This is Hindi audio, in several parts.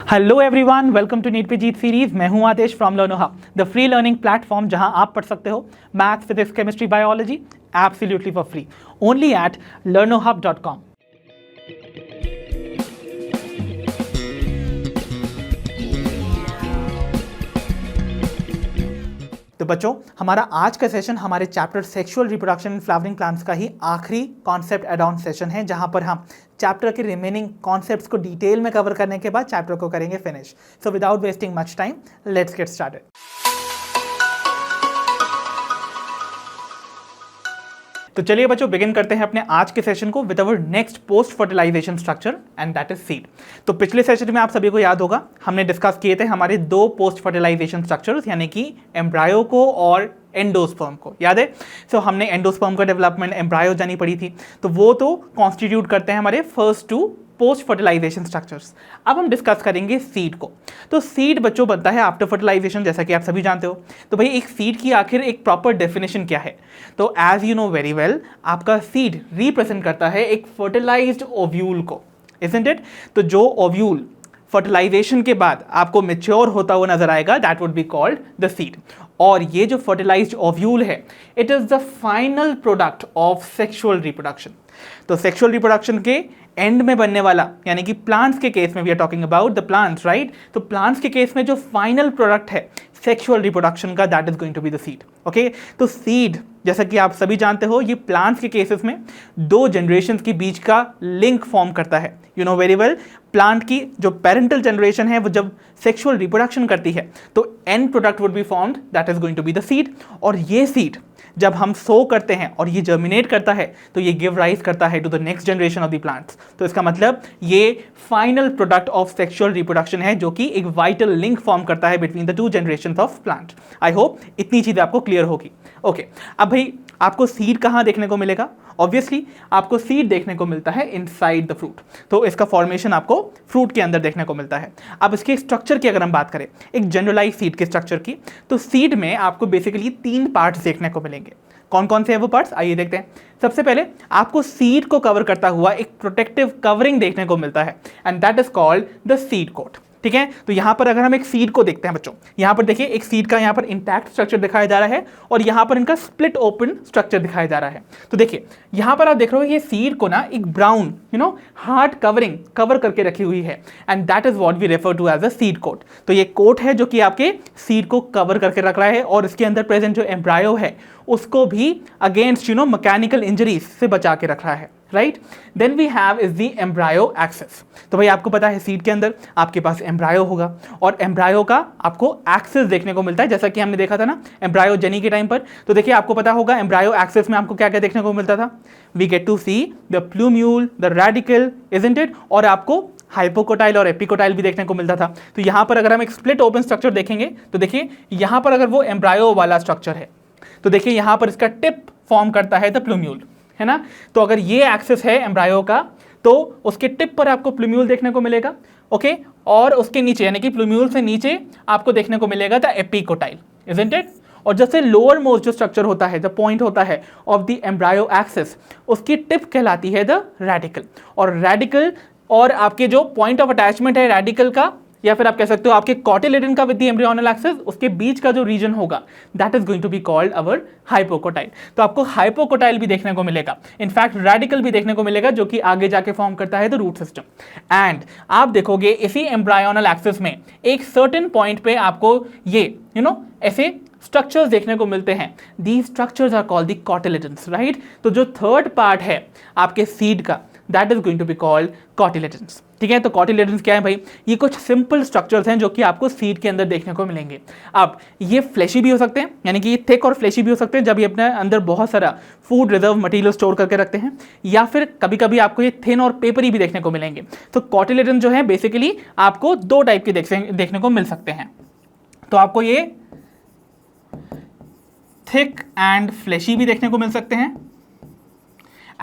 Hello everyone, welcome to NEET पे जीत सीरीज। मैं हूं Aadesh from Learnohub, the free learning platform जहां आप पढ़ सकते हो maths, physics, chemistry, biology absolutely for free only at learnohub.com। तो बच्चों, हमारा आज का सेशन हमारे चैप्टर सेक्सुअल रिप्रोडक्शन इन फ्लावरिंग प्लांट्स का ही आखिरी कॉन्सेप्ट एड ऑन सेशन है, जहां पर हम चैप्टर के रिमेनिंग कॉन्सेप्ट्स को डिटेल में कवर करने के बाद चैप्टर को करेंगे finish. So without wasting much time, let's get started. तो चलिए बच्चों, बिगिन करते हैं अपने आज के सेशन को with our next post fertilization structure and that is seed. तो पिछले सेशन में आप सभी को याद होगा, हमने डिस्कस किए थे हमारे दो पोस्ट फर्टिलाइजेशन स्ट्रक्चर्स, यानी कि एम्ब्रायो को और एंडोस्पर्म को। याद है? सो हमने एंडोस्पर्म का डेवलपमेंट, एम्ब्रायो जानी पड़ी थी, तो वो तो कॉन्स्टिट्यूट करते हैं हमारे first two post fertilization structures. अब हम डिस्कस करेंगे सीड को। तो सीड बच्चों बनता है आफ्टर फर्टिलाइजेशन, जैसा कि आप सभी जानते हो। तो भाई एक सीड की आखिर एक प्रॉपर डेफिनेशन क्या है? तो as you know very well, आपका सीड रिप्रेजेंट करता है एक फर्टिलाइज्ड ओव्यूल को, इजंट इट? तो जो ओव्यूल फर्टिलाइजेशन के बाद आपको मेच्योर होता हुआ नजर आएगा, that would be called the seed. और ये जो फर्टिलाइज्ड ओव्यूल है, it is the final product of sexual reproduction. तो सेक्सुअल रिप्रोडक्शन के एंड में बनने वाला, यानी कि प्लांट्स के केस में, we are talking about the plants, right? तो प्लांट्स के केस में जो फाइनल प्रोडक्ट है सेक्सुअल रिप्रोडक्शन का, that is going to be the seed. Okay, तो सीड, जैसा कि आप सभी जानते हो, ये प्लांट्स के केसेस में दो जनरेशंस के बीच का लिंक फॉर्म करता है। You know very well, plant की जो पेरेंटल जनरेशन है वो जब सेक्सुअल रिप्रोडक्शन करती है तो end product would be formed, that is going to be the seed. और ये सीड जब हम सो करते हैं और ये जर्मिनेट करता है तो ये गिव राइज करता है to the next generation of the plants. तो इसका मतलब ये final product of sexual reproduction है, जो कि एक वाइटल लिंक फॉर्म करता है between the two generations of plant. I hope इतनी चीजें आपको क्लियर होगी। ओके, अब भाई आपको सीड कहां देखने को मिलेगा? ऑब्वियसली आपको सीड देखने को मिलता है इनसाइड द फ्रूट। तो इसका फॉर्मेशन आपको फ्रूट के अंदर देखने को मिलता है। अब इसके स्ट्रक्चर की अगर हम बात करें, एक जनरलाइज सीड के स्ट्रक्चर की, तो सीड में आपको बेसिकली तीन पार्ट्स देखने को मिलेंगे। कौन कौन से हैं वो पार्ट्स? आइए देखते हैं। सबसे पहले आपको सीड को कवर करता हुआ एक प्रोटेक्टिव कवरिंग देखने को मिलता है, and that is called the seed coat. ठीक है, तो यहां पर अगर हम एक सीड को देखते हैं बच्चों, यहां पर देखिए एक सीड का यहां पर इंटैक्ट स्ट्रक्चर दिखाया जा रहा है और यहां पर इनका स्प्लिट ओपन स्ट्रक्चर दिखाया जा रहा है। तो देखिए यहां पर आप देख रहे हो, ये सीड को ना एक ब्राउन हार्ड कवरिंग कवर करके रखी हुई है, and that is what we refer to as a seed coat. तो ये कोट है जो कि आपके सीड को कवर करके रख रहा है और इसके अंदर प्रेजेंट जो एम्ब्रायो है उसको भी अगेंस्ट मैकेनिकल इंजरीज से बचा के रख रहा है, right? Then we have is the embryo axis. तो भाई आपको पता है सीड के अंदर आपके पास एम्ब्रायो होगा और एम्ब्रायो का आपको एक्सिस देखने को मिलता है, जैसा कि हमने देखा था ना एम्ब्रायो जेनी के टाइम पर। तो देखिए आपको पता होगा एम्ब्रायो एक्सिस में आपको क्या क्या देखने को मिलता था? We get to see the plumule, the radicle, isn't it? और आपको हाइपोकोटाइल और एपिकोटाइल भी देखने को मिलता था। तो यहां पर अगर हम एक स्प्लिट ओपन स्ट्रक्चर देखेंगे तो देखिए यहां पर अगर वो एम्ब्रायो वाला स्ट्रक्चर है तो देखिए यहां पर इसका टिप फॉर्म करता है द प्लूम्यूल, है ना? तो अगर ये एक्सिस है एम्ब्रायो का तो उसके टिप पर आपको प्लूम्यूल देखने को मिलेगा। ओके, और उसके नीचे यानी कि प्लूम्यूल से नीचे आपको देखने को मिलेगा द एपिकोटाइल, इजंट इट? और जैसे लोअर मोस्ट जो स्ट्रक्चर होता है, द पॉइंट होता है ऑफ द एम्ब्रायो एक्सिस, उसकी टिप कहलाती है द रेडिकल। और रेडिकल और आपके जो पॉइंट ऑफ अटैचमेंट है रेडिकल का, या फिर आप कह सकते हो आपके कॉटिलेडन का विद द एम्ब्रियोनल एक्सिस, उसके बीच का जो रीजन होगा that is going to be called our hypocotyl. तो आपको हाइपोकोटाइल भी देखने को मिलेगा, इनफैक्ट रेडिकल भी देखने को मिलेगा, जो कि आगे जाके फॉर्म करता है द रूट सिस्टम। एंड आप देखोगे इसी एम्ब्रियोनल एक्सिस में एक सर्टेन पॉइंट पे आपको ये ऐसे स्ट्रक्चर्स देखने को मिलते हैं। These structures are called the cotyledons, right? तो जो थर्ड पार्ट है आपके सीड का, that is going to be called cotyledons. ठीक है, तो कॉटिलेडन्स क्या है भाई? ये कुछ सिंपल स्ट्रक्चर्स हैं जो कि आपको सीड के अंदर देखने को मिलेंगे। अब ये फ्लैशी भी हो सकते हैं, यानी कि ये थिक और फ्लैशी भी हो सकते हैं जब ये अपने अंदर बहुत सारा फूड रिजर्व मटेरियल स्टोर करके रखते हैं, या फिर कभी कभी आपको ये थिन और पेपरी भी देखने को मिलेंगे। तो कॉटिलेडन जो है बेसिकली आपको दो टाइप के देखने को मिल सकते हैं। तो आपको ये थिक एंड फ्लैशी भी देखने को मिल सकते हैं,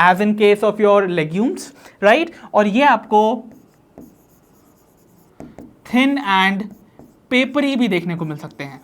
as in case of your legumes, right? और ये आपको थिन एंड पेपरी भी देखने को मिल सकते हैं,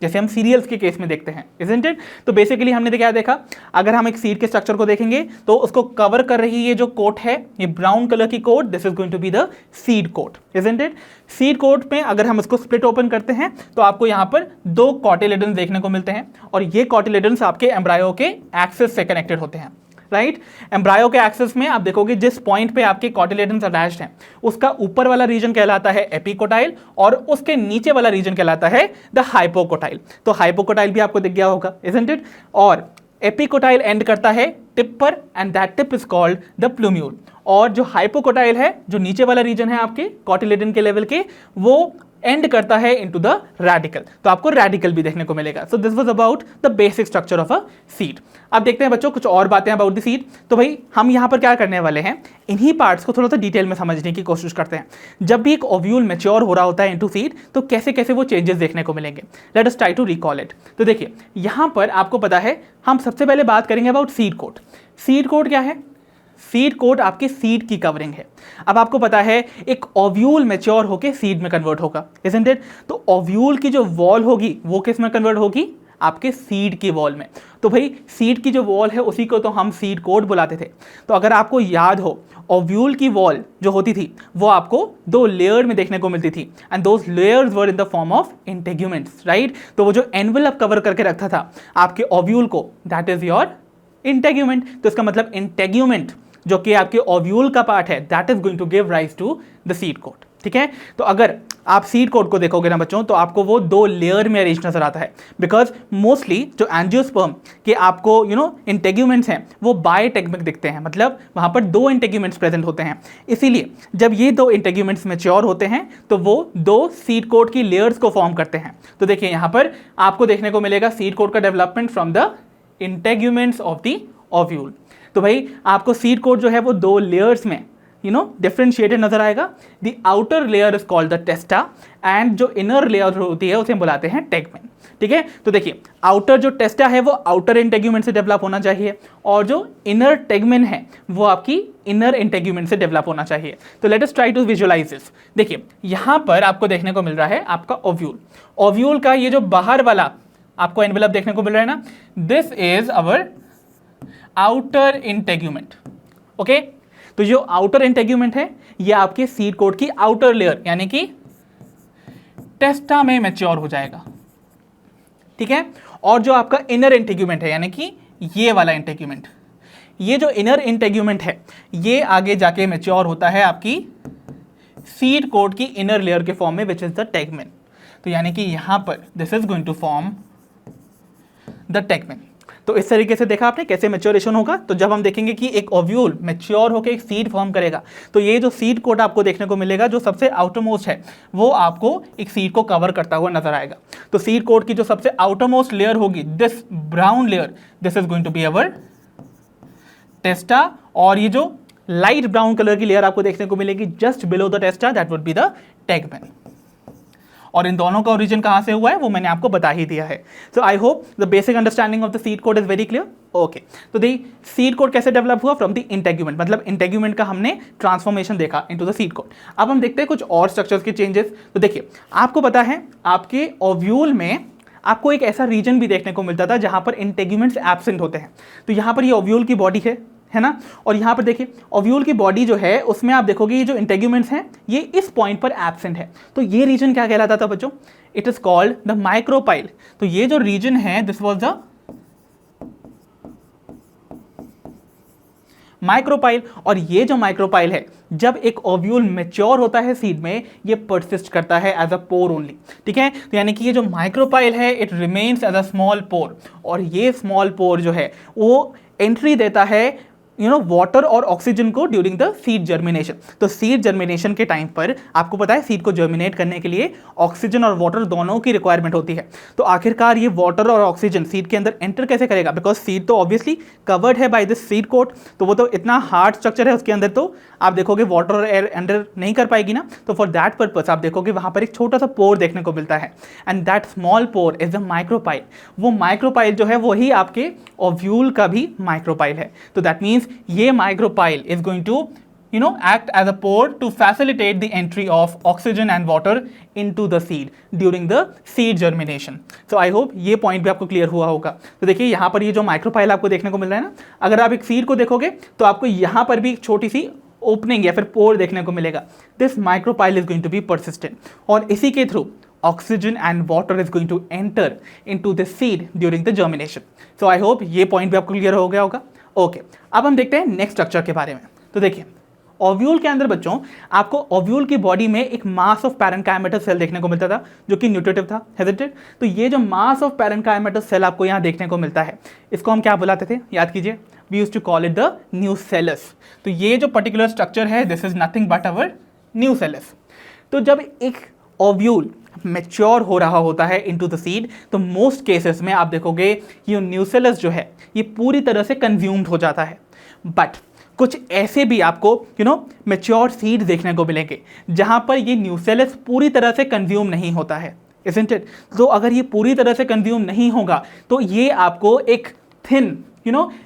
जैसे हम सीरियल्स के केस में देखते हैं, इजंट इट? तो बेसिकली हमने क्या देखा, अगर हम एक सीड के स्ट्रक्चर को देखेंगे तो उसको कवर कर रही ये जो कोट है, ये ब्राउन कलर की coat, this is going to be the seed coat, isn't it? Seed coat में अगर हम इसको स्प्लिट ओपन करते हैं तो आपको यहां पर दो कॉटिलेडन्स देखने को मिलते हैं, और ये कॉटिलेडन्स आपके एम्ब्रायो के एक्सिस से कनेक्टेड होते हैं, राइट? एम्ब्रायो के एक्सिस में आप देखोगे जिस पॉइंट पे आपके कॉटिलेडन्स अटैच्ड हैं उसका ऊपर वाला रीजन कहलाता है एपिकोटाइल, और उसके नीचे वाला रीजन कहलाता है द हाइपोकोटाइल। तो हाइपोकोटाइल भी आपको दिख गया होगा, इजंट इट? और एपिकोटाइल एंड करता है टिप पर, and that tip is called the plumule. और जो हाइपोकोटाइल है, जो नीचे वाला रीजन है आपके कॉटिलेडन के लेवल के, वो एंड करता है इनटू द रेडिकल, तो आपको रेडिकल भी देखने को मिलेगा। सो this was about the basic structure of a seed. अब देखते हैं बच्चों कुछ और बातें अबाउट द सीड। तो भाई हम यहाँ पर क्या करने वाले हैं, इन्हीं पार्ट्स को थोड़ा सा डिटेल में समझने की कोशिश करते हैं। जब भी एक ओव्यूल मैच्योर हो रहा होता है इनटू सीड, तो कैसे कैसे वो चेंजेस देखने को मिलेंगे, let us try to recall it. तो देखिए यहाँ पर आपको पता है, हम सबसे पहले बात करेंगे about seed coat. Seed coat क्या है? सीड कोट आपके सीड की कवरिंग है। अब आपको पता है एक ओव्यूल मैच्योर होके सीड में कन्वर्ट होगा, इजंट इट? तो ओव्यूल की जो वॉल होगी वो किस में कन्वर्ट होगी? आपके सीड की वॉल में। तो भाई सीड की जो वॉल है उसी को तो हम सीड कोट बुलाते थे। तो अगर आपको याद हो, ओव्यूल की वॉल जो होती थी वो आपको दो लेयर में देखने को मिलती थी, and those layers were in the form of integuments, right? तो वो जो एनवेलप कवर करके रखता था आपके ओव्यूल को, दैट इज योर इंटेग्यूमेंट। तो इसका मतलब इंटेग्यूमेंट जो कि आपके ओव्यूल का पार्ट है, that is going to give rise to the seed coat, ठीक है? तो अगर आप सीड कोट को देखोगे ना बच्चों, तो आपको वो दो लेयर में अरेंज नजर आता है, बिकॉज मोस्टली जो एंजियोस्पर्म के आपको इंटेग्यूमेंट्स हैं वो बायटेग्मिक दिखते हैं, मतलब वहां पर दो इंटेग्यूमेंट्स प्रेजेंट होते हैं। इसीलिए जब ये दो इंटेग्यूमेंट्स मैच्योर होते हैं तो वो दो सीड कोट की लेयर्स को फॉर्म करते हैं। तो देखिए यहाँ पर आपको देखने को मिलेगा सीड कोट का development from the integuments of the ovule. तो भाई आपको सीड कोट जो है वो दो लेयर्स में डिफरेंशिएटेड नजर आएगा। The outer layer is called the टेस्टा, and जो इनर लेयर होती है उसे हम बुलाते हैं टेगमेन, ठीक है? तो देखिए आउटर जो टेस्टा है वो आउटर इंटेग्यूमेंट से डेवलप होना चाहिए, और जो इनर टेगमेन है वो आपकी इनर इंटेग्यूमेंट से डेवलप होना चाहिए। तो let us try to visualize this. देखिए यहाँ पर आपको देखने को मिल रहा है आपका ओव्यूल। ओव्यूल का ये जो बाहर वाला आपको एनवेलप देखने को मिल रहा है ना, this is our outer integument, okay? तो जो आउटर इंटेग्यूमेंट है ये आपके सीड कोट की आउटर लेयर यानी कि टेस्टा में मैच्योर हो जाएगा, ठीक है? और जो आपका इनर इंटेग्यूमेंट है यानी कि ये वाला इंटेग्यूमेंट, ये जो इनर इंटेग्यूमेंट है ये आगे जाके मैच्योर होता है आपकी सीड कोट की इनर लेयर के फॉर्म में, विच इज द टेगमेन। तो यानी कि यहां पर this is going to form the tegmen. तो इस तरीके से देखा आपने कैसे मैच्योरेशन होगा। तो जब हम देखेंगे कि एक ओव्यूल मैच्योर होकर एक सीड फॉर्म करेगा, तो ये जो सीड कोट आपको देखने को मिलेगा जो सबसे आउटरमोस्ट है वो आपको एक सीड को कवर करता हुआ नजर आएगा। तो सीड कोट की जो सबसे आउटरमोस्ट लेयर होगी, this brown layer, this is going to be our testa, और ये जो लाइट ब्राउन कलर की लेयर आपको देखने को मिलेगी just below the testa, that would be the tegmen. और इन दोनों का ओरिजिन कहां से हुआ है वो मैंने आपको बता ही दिया है। So I hope the basic understanding of the seed coat is very clear, okay? तो दी सीड कोट कैसे डेवलप हुआ? फ्रॉम द इंटेग्यूमेंट, मतलब इंटेग्यूमेंट का हमने ट्रांसफॉर्मेशन देखा इनटू द सीड कोट। अब हम देखते हैं कुछ और स्ट्रक्चर्स के चेंजेस। तो देखिए आपको पता है आपके ओव्यूल में आपको एक ऐसा रीजन भी देखने को मिलता था जहां पर इंटेग्यूमेंट्स एब्सेंट होते हैं। तो यहां पर ये ओव्यूल की बॉडी है ना, और यहाँ पर देखिए ओव्यूल की बॉडी जो है उसमें आप देखोगे ये जो इंटेग्यूमेंट्स हैं ये इस पॉइंट पर एब्सेंट है। तो ये रीजन क्या कहलाता था बच्चों? It is called the micropyle. तो ये जो रीजन है दिस वाज द माइक्रोपाइल, और ये जो माइक्रोपाइल है जब एक ओव्यूल मैच्योर होता है सीड में ये परसिस्ट करता है एज अ पोर ओनली, ठीक है? तो यानी कि ये जो माइक्रोपाइल है it remains as a small pore, और ये स्मॉल पोर जो है वो एंट्री देता है वाटर और ऑक्सीजन को ड्यूरिंग द सीड जर्मिनेशन। तो सीड जर्मिनेशन के टाइम पर आपको पता है सीड को जर्मिनेट करने के लिए ऑक्सीजन और वाटर दोनों की रिक्वायरमेंट होती है। तो आखिरकार ये वाटर और ऑक्सीजन सीड के अंदर एंटर कैसे करेगा? बिकॉज सीड तो ऑब्वियसली कवर्ड है बाय दिस सीड कोट, तो वो तो इतना हार्ड स्ट्रक्चर है उसके अंदर, तो आप देखोगे वाटर और एयर एंटर नहीं कर पाएगी ना। तो फॉर दैट पर्पस आप देखोगे वहां पर एक छोटा सा पोर देखने को मिलता है, and that small pour is the micropyle. वो माइक्रोपाइल जो है वही आपके ओव्यूल का भी माइक्रोपाइल है। तो दैट मीन्स ये micropyle is going to act as a pore to facilitate the entry of oxygen and water into the seed during the seed germination. So I hope ये पॉइंट भी आपको क्लियर हुआ होगा. तो देखिए यहाँ पर ये जो माइक्रोपाइल आपको देखने को मिल रहा है ना, अगर आप एक सीड को देखोगे तो आपको यहाँ पर भी एक छोटी सी ओपनिंग या फिर पोर देखने को मिलेगा. This micropyle is going to be persistent और इसी के through oxygen and water is going to enter into the seed during the germination. So I hope ये पॉइंट भी आपको क्लियर हो गया होगा. ओके, अब हम देखते हैं नेक्स्ट स्ट्रक्चर के बारे में. तो देखिए ओव्यूल के अंदर बच्चों आपको ओव्यूल की बॉडी में एक मास ऑफ पैरेन्काइमेटस सेल देखने को मिलता था जो कि न्यूट्रिटिव था. हेजिटेड. तो ये जो मास ऑफ पैरेन्काइमेटस सेल आपको यहाँ देखने को मिलता है, इसको हम क्या बुलाते थे, याद कीजिए, we used to call it the nucellus. तो ये जो पर्टिकुलर स्ट्रक्चर है, this is nothing but our nucellus. तो जब एक ओव्यूल मैच्योर हो रहा होता है इनटू द सीड, तो मोस्ट केसेस में आप देखोगे ये न्यूसेलस जो है ये पूरी तरह से कंज्यूम्ड हो जाता है. बट कुछ ऐसे भी आपको मैच्योर सीड देखने को मिलेंगे जहां पर ये न्यूसेलस पूरी तरह से कंज्यूम नहीं होता है. isn't it? तो अगर ये पूरी तरह से कंज्यूम नहीं होगा तो ये आपको एक थिन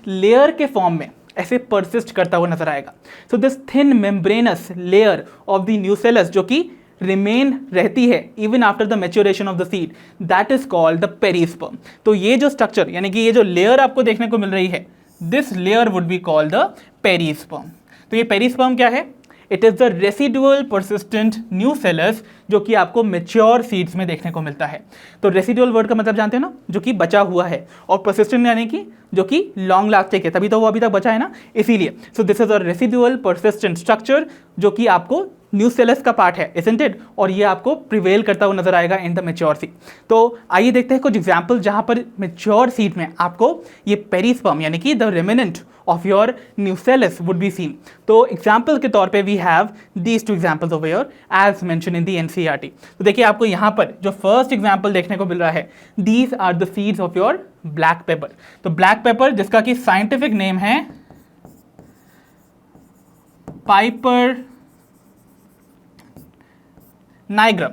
लेयर के फॉर्म में ऐसे परसिस्ट करता हुआ नजर आएगा. So this thin membranes layer of the nucellus जो कि रिमेन रहती है even after the maturation of the seed, that is called the perisperm. तो ये जो स्ट्रक्चर यानी कि ये जो लेयर आपको देखने को मिल रही है, this layer would be called the perisperm. तो ये पेरिस्पर्म क्या है? It is the residual persistent nucellus जो कि आपको मैच्योर सीड्स में देखने को मिलता है. तो रेसिडुअल वर्ड का मतलब जानते हैं ना, जो कि बचा हुआ है, और परसिस्टेंट यानी कि जो कि लॉन्ग लास्टिंग है, तभी तो वो अभी तक बचा है ना, इसीलिए. सो this is a residual persistent structure जो कि आपको न्यूसेलस का पार्ट है, isn't it? और ये आपको प्रिवेल करता हुआ नजर आएगा इन द मैच्योर सीड. तो आइए देखते हैं कुछ एग्जांपल जहां पर मैच्योर सीड में आपको ये पेरिस्पर्म यानी कि the remnant of your nucellus would be seen. तो एग्जांपल के तौर पे we have these two examples over here as mention in the NCERT. तो देखिए आपको यहाँ पर जो फर्स्ट एग्जांपल देखने को मिल रहा है, these are the seeds of your black pepper. तो ब्लैक पेपर जिसका कि साइंटिफिक नेम है पाइपर नाइग्रम.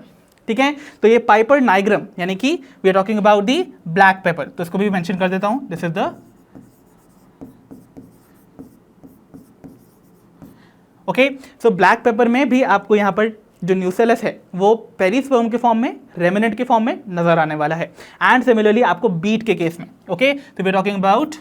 ठीक है, तो ये पाइपर नाइग्रम यानी कि we are talking about the black pepper. तो इसको भी मेंशन कर देता हूं, this is the okay. So black pepper में भी आपको यहां पर जो न्यूसेलस है वो पेरिस्पर्म के फॉर्म में, रेमिनेंट के फॉर्म में नजर आने वाला है. एंड सिमिलरली आपको बीट के केस में, ओके, तो we are talking about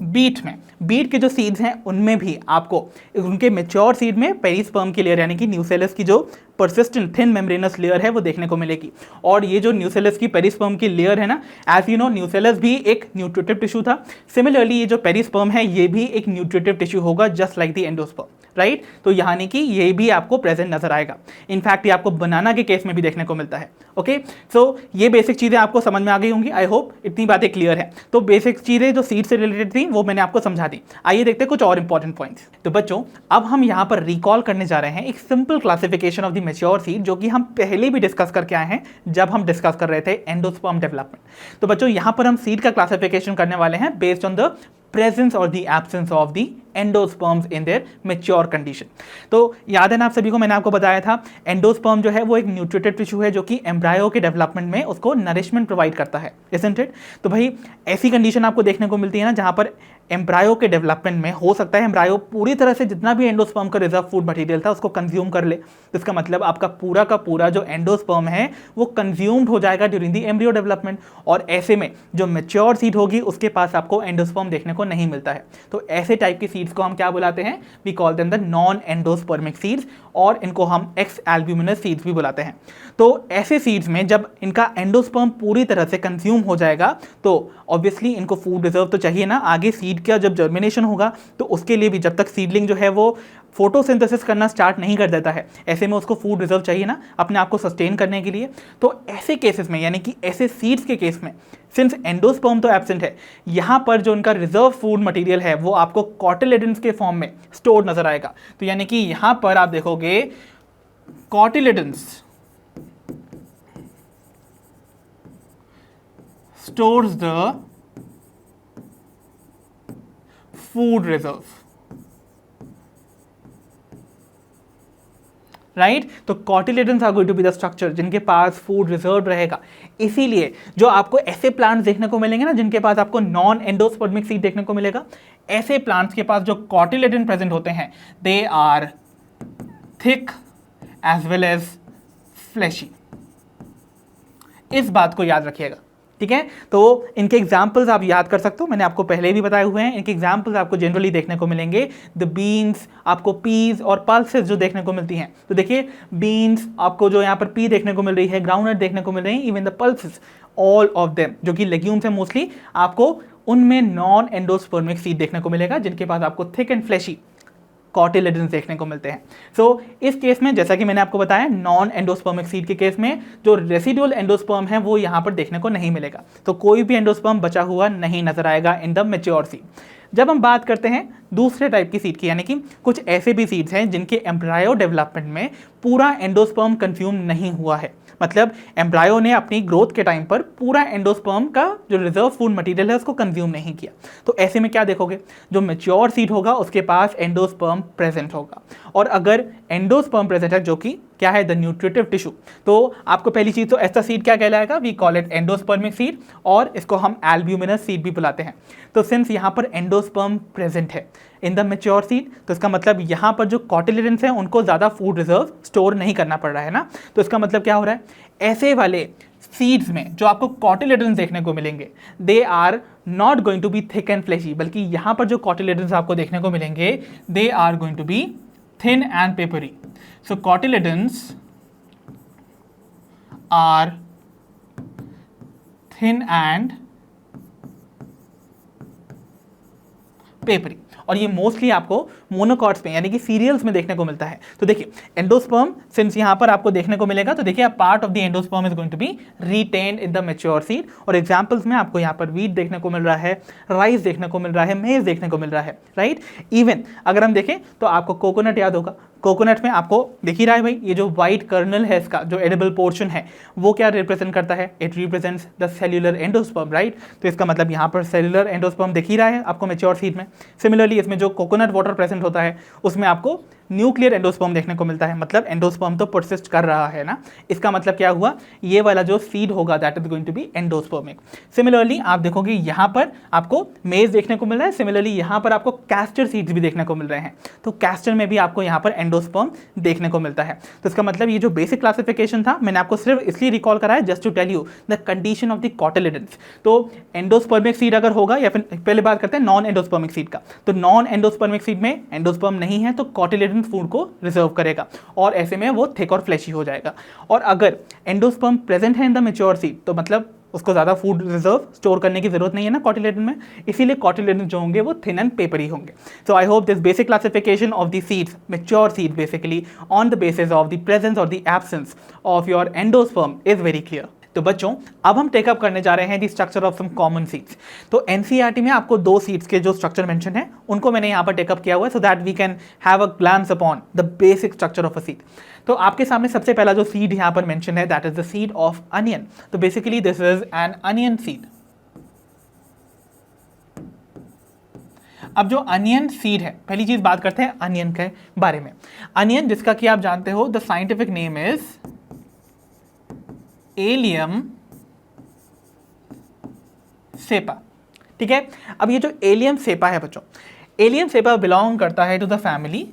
beet में, बीट के जो सीड्स हैं उनमें भी आपको उनके मैच्योर सीड में पेरिस्पर्म की लेयर यानी कि न्यूसेलस की जो परसिस्टेंट थिन मेम्ब्रेनस लेयर है वो देखने को मिलेगी. और ये जो न्यूसेलस की पेरिस्पर्म की लेयर है ना, एज यू नो न्यूसेलस भी एक न्यूट्रिटिव टिश्यू था. सिमिलरली ये जो पेरिस्पर्म है ये भी एक न्यूट्रिटिव टिश्यू होगा just like the endosperm, right. तो यानी कि ये भी आपको प्रेजेंट नजर आएगा. इनफैक्ट ये आपको बनाना के केस में भी देखने को मिलता है. ओके, सो ये बेसिक चीजें आपको समझ में आ गई होंगी. आई होप इतनी बातें क्लियर है. तो बेसिक चीजें जो सीड से रिलेटेड थी वो मैंने आपको समझा दी. आइए देखते हैं कुछ और इंपॉर्टेंट पॉइंट्स. तो बच्चों अब हम यहाँ पर रिकॉल करने जा रहे हैं एक simple classification of the mature seed जो कि हम पहले भी डिस्कस करके आए हैं जब हम डिस्कस कर रहे थे एंडोस्पर्म डेवलपमेंट. तो बच्चों यहाँ पर हम सीड का क्लासिफिकेशन करने वाले हैं बेस्ड ऑन द प्रेजेंस और the absence of the endosperms in their mature condition. तो याद है ना आप सभी को, मैंने आपको बताया था एंडोस्पर्म जो है वो एक न्यूट्रिटिव टिश्यू है जो कि एम्ब्रायो के डेवलपमेंट में उसको नरिशमेंट प्रोवाइड करता है, isn't it? तो भाई ऐसी कंडीशन आपको देखने को मिलती है ना जहां पर एम्ब्रायो के डेवलपमेंट में हो सकता है एम्ब्रायो पूरी तरह से जितना भी एंडोस्पर्म का रिजर्व फूड मटेरियल था उसको कंज्यूम कर ले. तो इसका मतलब आपका पूरा का पूरा जो एंडोस्पर्म है वो कंज्यूम्ड हो जाएगा ड्यूरिंग द एम्ब्रियो डेवलपमेंट. और ऐसे में जो मैच्योर सीड होगी उसके पास आपको एंडोस्पर्म देखने को नहीं मिलता है. तो ऐसे टाइप की सीड्स को हम क्या बुलाते हैं? We call them the non endospermic seeds, और इनको हम एक्स एल्ब्यूमिनस सीड्स भी बुलाते हैं. तो ऐसे सीड्स में जब इनका एंडोस्पर्म पूरी तरह से कंज्यूम हो जाएगा तो ऑब्वियसली इनको फूड रिजर्व तो चाहिए ना. आगे सीड का जब जर्मिनेशन होगा तो उसके लिए भी जब तक सीडलिंग जो है वो फोटोसिंथेसिस करना स्टार्ट नहीं कर देता है, ऐसे में उसको फूड रिजर्व चाहिए ना अपने आप को सस्टेन करने के लिए. तो ऐसे केसेस में यानी कि ऐसे सीड्स के केस में सिंस एंडोस्पर्म तो एब्सेंट है, यहाँ पर जो उनका रिजर्व फूड मटेरियल है वो आपको कॉटिलेडन्स के फॉर्म में स्टोर नजर आएगा. तो यानी कि यहाँ पर आप देखोगे cotyledons stores the food reserve. Right तो cotyledons are going to be the structure जिनके पास फूड रिजर्व रहेगा। इसीलिए जो आपको ऐसे प्लांट्स देखने को मिलेंगे ना जिनके पास आपको नॉन एंडोस्पर्मिक सीड देखने को मिलेगा, ऐसे प्लांट्स के पास जो कॉटिलेडन प्रेजेंट होते हैं they are thick as well as fleshy. इस बात को याद रखिएगा, ठीक है। तो इनके एग्जाम्पल्स आप याद कर सकते हो, मैंने आपको पहले भी बताए हुए हैं। इनके एग्जाम्पल्स आपको जनरली देखने को मिलेंगे द बीन्स, आपको पीज और पल्सेस जो देखने को मिलती हैं। तो देखिए बीन्स आपको जो यहाँ पर पी देखने को मिल रही है, ग्राउंडनट देखने को मिल रही है, even the pulses all of them जो कि लेग्यूम्स है मोस्टली, आपको उनमें नॉन एंडोस्पर्मिक सीड देखने को मिलेगा जिनके पास आपको थिक एंड फ्लैशी कॉटिलेडन्स देखने को मिलते हैं। सो इस केस में जैसा कि मैंने आपको बताया नॉन एंडोस्पर्मिक सीड के केस में जो रेसिडुअल एंडोस्पर्म है वो यहाँ पर देखने को नहीं मिलेगा, तो कोई भी एंडोस्पर्म बचा हुआ नहीं नजर आएगा इन द मैच्योर सीड। जब हम बात करते हैं दूसरे टाइप की सीड की, यानी कि कुछ ऐसे भी सीड्स हैं जिनके एम्ब्रायो डेवलपमेंट में पूरा एंडोस्पर्म कंज्यूम नहीं हुआ है, मतलब एम्ब्रायो ने अपनी ग्रोथ के टाइम पर पूरा एंडोस्पर्म का जो रिजर्व फूड मटेरियल है उसको कंज्यूम नहीं किया। तो ऐसे में क्या देखोगे, जो मैच्योर सीड होगा उसके पास एंडोस्पर्म प्रेजेंट होगा, और अगर एंडोस्पर्म प्रेजेंट है जो कि क्या है द न्यूट्रिटिव टिश्यू, तो आपको पहली चीज तो ऐसा सीड क्या कहलाएगा, we call it endospermic seed, और इसको हम एल्ब्यूमिनस सीड भी बुलाते हैं। तो सिंस यहाँ पर एंडोस्पर्म प्रेजेंट है इन द मैच्योर सीड, तो इसका मतलब यहाँ पर जो कॉटिलेडन्स हैं उनको ज़्यादा फूड रिजर्व स्टोर नहीं करना पड़ रहा है ना। तो इसका मतलब क्या हो रहा है, ऐसे वाले सीड्स में जो आपको कॉटिलेडन्स देखने को मिलेंगे they are not going to be thick and fleshy, बल्कि यहाँ पर जो कॉटिलेडन्स आपको देखने को मिलेंगे they are going to be thin and papery. So cotyledons are thin and papery, और ये मोस्टली आपको मोनोकॉट्स में यानी कि सीरियल्स में देखने को मिलता है। तो देखिए एंडोस्पर्म सिंस यहाँ पर आपको देखने को मिलेगा, तो देखिए part of the endosperm is going to be retained in the mature seed, और एग्जांपल्स में आपको यहाँ पर वीट देखने को मिल रहा है, राइस देखने को मिल रहा है, मेज देखने को मिल रहा है, राइट। इवन अगर हम देखें तो आपको कोकोनट याद होगा, कोकोनट में आपको दिख ही रहा है भाई ये जो व्हाइट कर्नल है इसका जो एडिबल पोर्शन है वो क्या रिप्रेजेंट करता है, it represents the cellular endosperm, right. तो इसका मतलब यहाँ पर सेल्यूलर एंडोस्पर्म दिख ही रहा है आपको मैच्योर सीड में। सिमिलरली इसमें जो कोकोनट वाटर प्रेजेंट होता है उसमें आपको न्यूक्लियर एंडोस्पर्म देखने को मिलता है, मतलब एंडोस्पर्म तो परसिस्ट कर रहा है ना। इसका मतलब क्या हुआ, ये वाला जो सीड होगा that is going to be endospermic. Similarly आप देखोगे यहाँ पर आपको मेज देखने को मिल रहा है, सिमिलरली यहाँ पर आपको कैस्टर सीड्स भी देखने को मिल रहे हैं, तो कैस्टर में भी आपको यहाँ पर एंडोस्पर्म देखने को मिलता है। तो इसका मतलब ये जो बेसिक क्लासिफिकेशन था मैंने आपको सिर्फ इसलिए रिकॉल कराया just to tell you the condition of the cotyledons. तो एंडोस्पर्मिक सीड अगर होगा, या फिर पहले बात करते हैं नॉन एंडोस्पर्मिक सीड का, तो नॉन एंडोस्पर्मिक सीड में एंडोस्पर्म नहीं है तो कॉटिलेडन फूड को रिजर्व करेगा, और ऐसे में वो थिक और फ्लैशी हो जाएगा। और अगर एंडोस्पर्म प्रेजेंट है इन द मैच्योर सीड तो मतलब उसको ज़्यादा फूड रिजर्व स्टोर करने की जरूरत नहीं है ना कॉटिलेडन में, इसीलिए कॉटिलेडन जो होंगे वो थिन एंड पेपरी होंगे। So I hope this basic classification of the seeds, mature seed basically on the basis of the presence और the absence of your endosperm is very clear. तो बच्चों अब हम टेकअप करने जा रहे हैं the structure of some common seeds. तो एनसीईआरटी में आपको 2 सीड्स के जो स्ट्रक्चर मेंशन है उनको मैंने यहाँ पर टेकअप किया हुआ है so that we can have a glance upon the basic structure of a seed. तो आपके सामने सबसे पहला जो सीड यहाँ पर मेंशन है that is the seed of onion. तो basically this is an onion seed. अब जो अनियन सीड है, पहली चीज बात करते हैं अनियन के बारे में। अनियन जिसका कि आप जानते हो the scientific name is Allium cepa, ठीक है। अब ये जो एलियम सेपा है बच्चों, एलियम सेपा बिलोंग करता है to the family